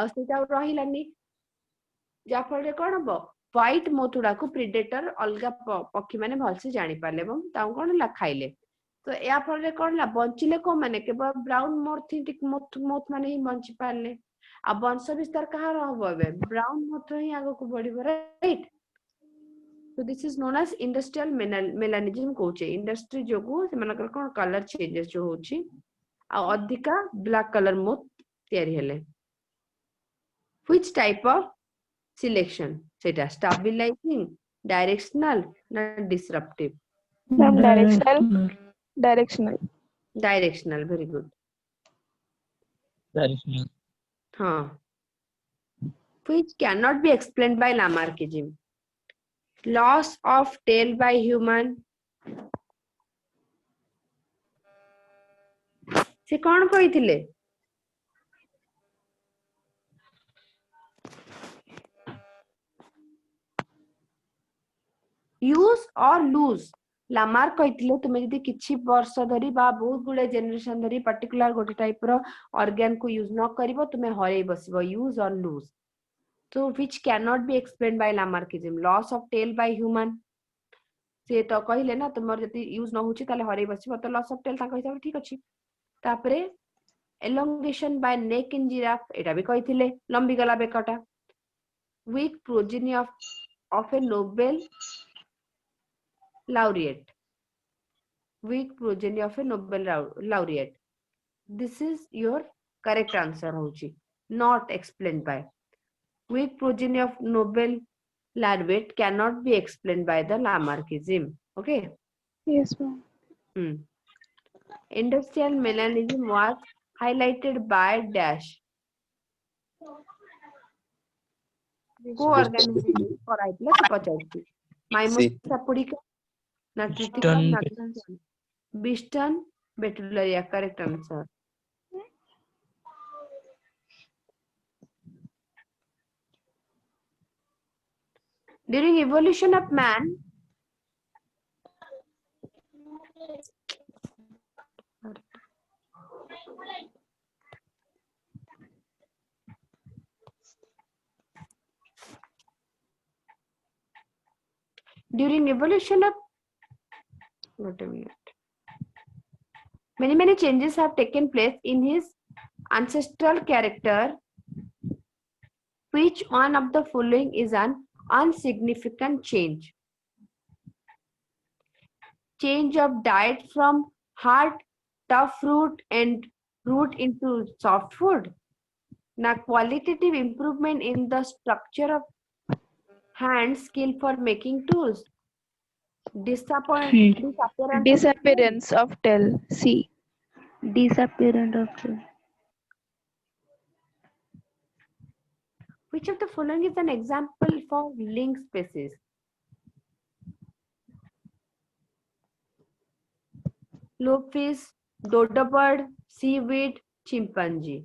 सेटा रहिलानी. जा फळे कोन हबो व्हाइट मोथुडा को प्रेडेटर अलगा पक्षी माने भलसे जानि पाले एवं ताऊ कोन ला खाइले. तो या फळे कोन ला बंचिले को माने केवल ब्राउन मोर्थिटिक मोथ माने ही बंचि पाले. आ वंश विस्तार कहा रहबो एबे ब्राउन मोथ ही आगो को बढ़िबो. Right. So this is known as industrial melanism कोचे. इंडस्ट्री जोगु से मनकर कोन कलर चेंजेस जो होची आ अधिका ब्लैक कलर मोथ तयारी हेले. Which type of selection? सेटा stabilizing, directional ना disruptive? Ma'am, directional. Directional, very good. Directional. हाँ. Which cannot be explained by Lamarckism? Loss of tail by human. से कौन कहिथिले? यूज और लूज. लामार्क कहिथिले तुमे जदी किछि वर्ष धरी बा बहुत गुडे जनरेशन धरी पर्टिकुलर गोटे टाइप रो ऑर्गन को यूज न करिवो तुमे हरै बसिबो. यूज और loose. So which cannot be explained by Lamarckism? Loss of tail by human. से तो कहिले ना तुमर जति यूज न होची ताले हरै बसिबो तो लॉस ऑफ टेल ताको हिसाब ठीक अछि. तापरे elongation by neck in giraffe एटा भी कहिथिले लंबी गला बेकटा. Weak progeny of a Nobel laureate. Weak progeny of a Nobel laureate. This is your correct answer होची. Not explained by. Weak progeny of Nobel laureate cannot be explained by the Lamarckism. Okay. Yes, ma'am. Industrial melanism was highlighted by dash. Co-organization for IPLS पचासी. Mimosa pudica, Natritica, Biston, Betularia. Correct answer. During evolution of man, During evolution of, wait a minute, many changes have taken place in his ancestral character. Which one of the following is an insignificant change? Change of diet from hard, tough fruit and root into soft food. Now, qualitative improvement in the structure of hand skill for making tools. Disappearance of Disappearance of tail. C. Disappearance of the Which of the following is an example for link species? Loopfish, dodo bird, seaweed, chimpanzee.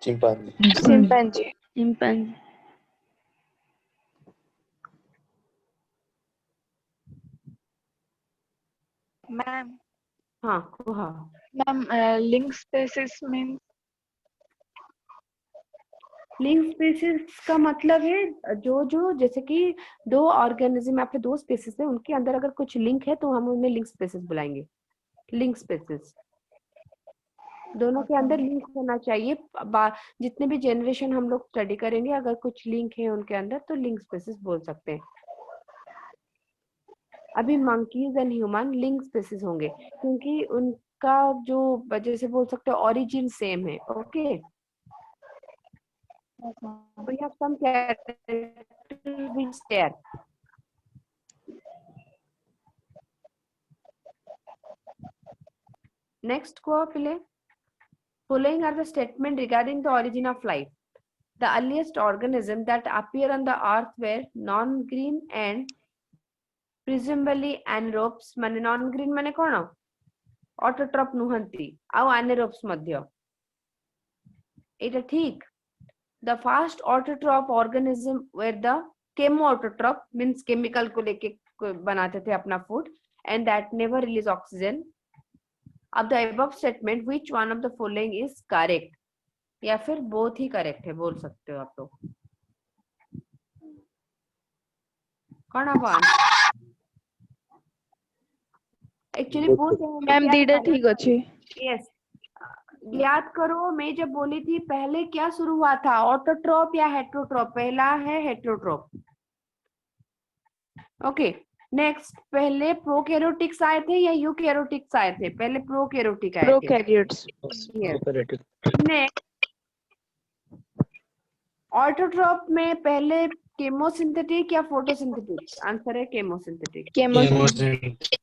Chimpanzee. Chimpanzee. chimpanzee. Ma'am. हाँ कुहा. Ma'am, link spaces means link species का मतलब है जो जैसे कि दो organism या फिर दो स्पेसिस है उनके अंदर अगर कुछ लिंक है तो हम उन्हें लिंक स्पेसिस बुलाएंगे. लिंक स्पेसिस दोनों के अंदर लिंक होना चाहिए. जितने भी जनरेशन हम लोग स्टडी करेंगे अगर कुछ लिंक है उनके अंदर तो लिंक स्पेसिस बोल सकते हैं. अभी monkeys and human link species होंगे क्योंकि उनका जो जैसे बोल सकते हो ओरिजिन सेम है. Okay, we have some characters which share. Next को पहले following are the statement regarding the origin of life. The earliest organisms that appear on the earth were non-green and presumably anaerobes. माने non-green माने कौन? Autotroph नुहंती ଆଉ anaerobes ମଧ୍ୟ. एटा ठीक. The first autotroph organism were the chemoautotroph, means chemical को लेके बनाते थे अपना food and that never release oxygen. Of the above statement, which one of the following is correct? या फिर both ही correct है बोल सकते हो आप लोग. कौन अब एक्चुअली both है. मैम दीडा ठीक अच्छे. Yes. याद करो मैं जब बोली थी पहले क्या शुरू हुआ था, ऑटोट्रोप या हेट्रोट्रोप? पहला है हेट्रोट्रोप. ओके, नेक्स्ट पहले प्रोकैरियोटिक्स आए थे या यूकैरियोटिक्स आए थे? पहले प्रोकैरियोटिक आए थे. Prokaryotes. नेक्स्ट ऑटोट्रोप में पहले केमोसिंथेटिक या फोटोसिंथेटिक? आंसर है chemosynthetic. Chemosynthetic.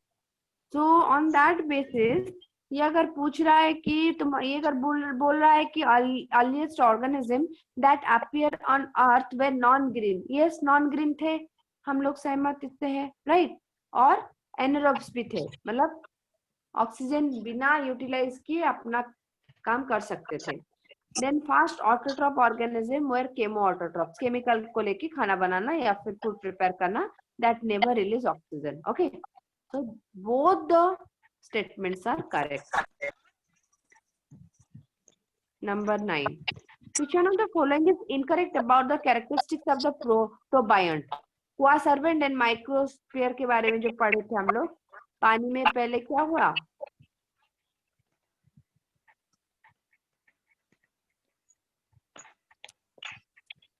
So on that basis ये अगर पूछ रहा है कि तुम ये अगर बोल रहा है कि earliest organism that appear on earth way non green. Yes, non green थे, हम लोग सहमत इससे हैं, राइट. और एनारोब्स भी थे, मतलब ऑक्सीजन बिना यूटिलाइज किए अपना काम कर सकते थे. Then first autotroph organism were chemoautotrophs, chemical को लेके खाना बनाना या फिर फूड प्रिपेयर करना, that never release oxygen. Okay, so both the statements are correct. Number 9. Which one of the following is incorrect about the characteristics of the protobiont? Quasarvent and microsphere के बारे में जो पढ़े थे हम लोग, पानी में पहले क्या हुआ?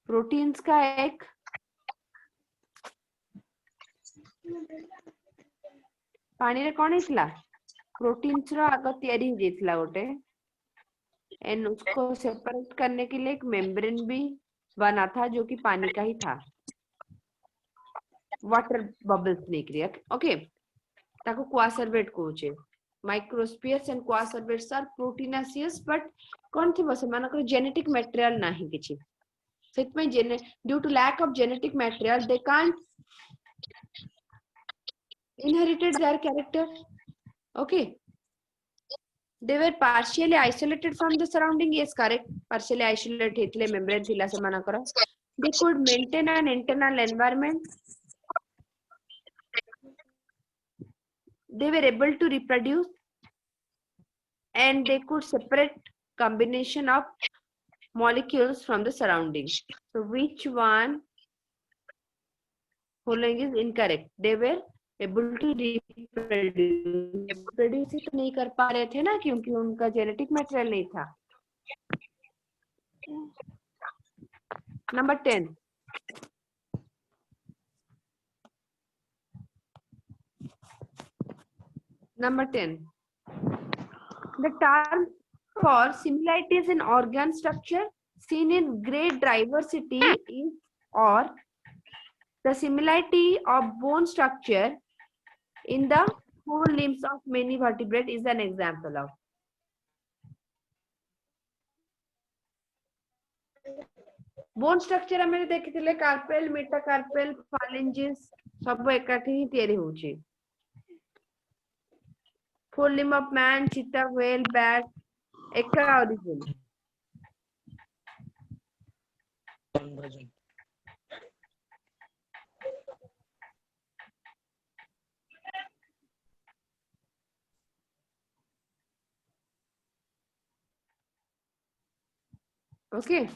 प्रोटीन्स का एक पानी रे कौन हिला प्रोटीन्स रो आग तैयारी हो जाइथिला गोटे एंड उसको सेपरेट करने के लिए एक मेम्ब्रेन भी बना था जो कि पानी का ही था, वाटर बबल्स निकली. ओके, ताको क्वासर्वेट कहूचे. Microspheres and coacervates are proteinaceous but कोन थी बस मानकर जेनेटिक मटेरियल नाही किछि. सेट में due to lack of genetic material they can't inherited their character. Okay, they were partially isolated from the surrounding. Yes, correct. Partially isolated हेतले membrane थिला से मना करो. They could maintain an internal environment. They were able to reproduce and they could separate combination of molecules from the surroundings. So which one following is incorrect. They were able to reproduce तो नहीं कर पा रहे थे ना, क्योंकि उनका genetic material नहीं था. Number 10. Number 10. The term for similarities in organ structure seen in great diversity is, or the similarity of bone structure in the whole limbs of many vertebrate is an example of. Bone structure हमें देखिथिले carpel, मेटाकार्पेल, फालेंजेस सब एकाठी ही तयारी होची. Full limb of man, चीता, whale, bat एका origin. Convergent. Okay.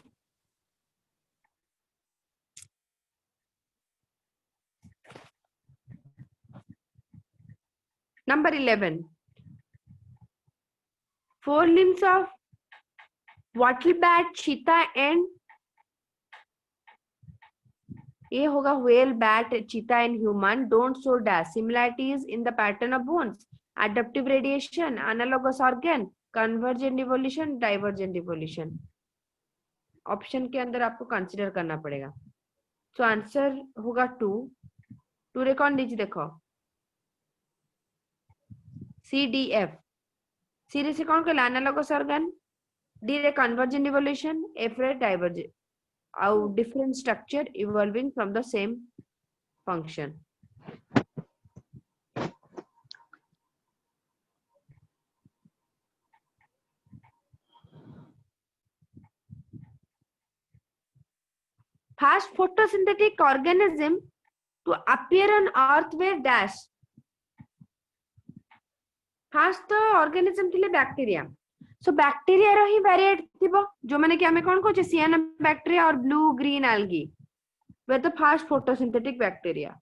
Number 11. Forelimbs of wattle bat, cheetah and ये होगा whale, bat, cheetah and human don't show dash similarities in the pattern of bones, adaptive radiation, analogous organ, convergent evolution, divergent evolution. Option के अंदर आपको consider करना पड़ेगा. तो answer होगा 2. 2 रे कौन दीजिए देखो, सी डी एफ. सी रे से कौन कहला एनालॉगस ऑर्गन, डी रे कन्वर्जेंट इवोल्यूशन, एफ रे डाइवर्जेंट और different structure evolving from the same function. First photosynthetic organism to appear on earth were dash. First तो organism थिले बैक्टीरिया. सो बैक्टीरिया रो ही variate थिबो जो माने कि हमें कोन कोचे सियानोबैक्टीरिया और ब्लू ग्रीन एल्गी वे तो first photosynthetic bacteria.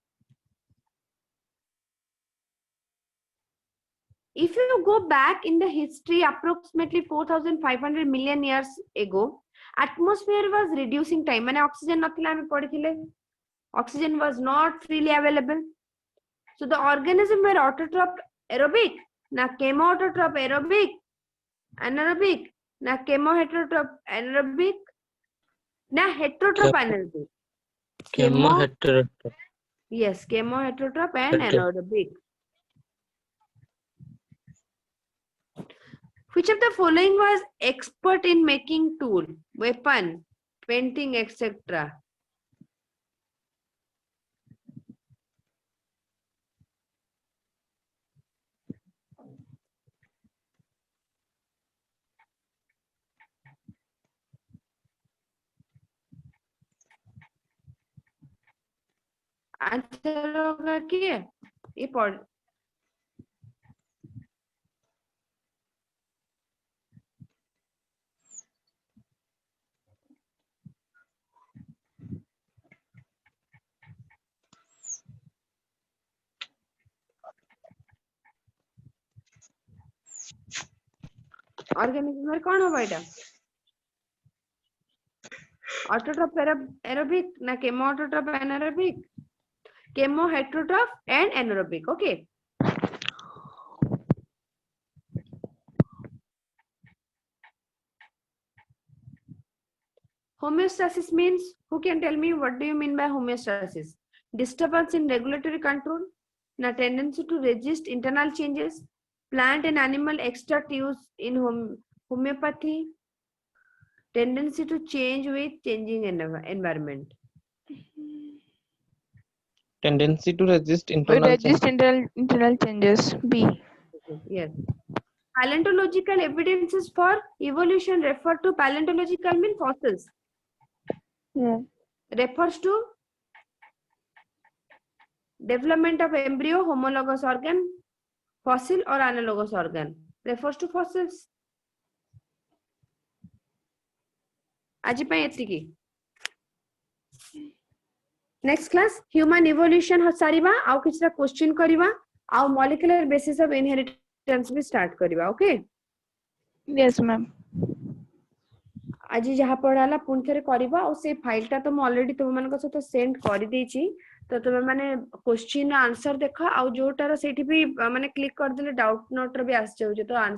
If you go back in the history approximately 4500 million years ago, atmosphere was reducing time. माने ऑक्सीजन नथिला हमें पढिथिले. Oxygen was not freely available. So the organism were autotroph aerobic, na chemoautotroph aerobic, anaerobic, na chemoheterotroph anaerobic, na heterotroph anaerobic. Chemoheterotroph. Yes, chemoheterotroph and anaerobic. Which of the following was expert in making tool, weapon, painting, etc.? Answer होगा कि ये पढ़ organism में कौन होगा এটা autotroph aerobic ना केमोऑटोट्रॉफ anaerobic chemo heterotroph and anaerobic. Okay, homeostasis means, who can tell me what do you mean by homeostasis? Disturbance in regulatory control, na tendency to resist internal changes, plant and animal extract use in homeopathy, tendency to change with changing environment. Tendency to resist We internal resist change. internal changes. B. Yes. Paleontological evidences for evolution refer to paleontological mean fossils. Yeah. Refers to development of embryo, homologous organ, fossil or analogous organ. Refers to fossils. आज पे एतिकी next class human evolution सारिबा आउ किछरा question करिवा आउ molecular basis of inheritance भी start करिवा okay Yes, ma'am. आज जहाँ पढ़ाला पुणी थे करवा और से फाइल टा तो मैं ऑलरेडी तुम मान सहित सेंड कर देछि तो तुम माने क्वेश्चन आंसर देख आउ जोटार सेठी भी माने क्लिक कर देले डाउट नोट रो भी आस जाउ तो आंसर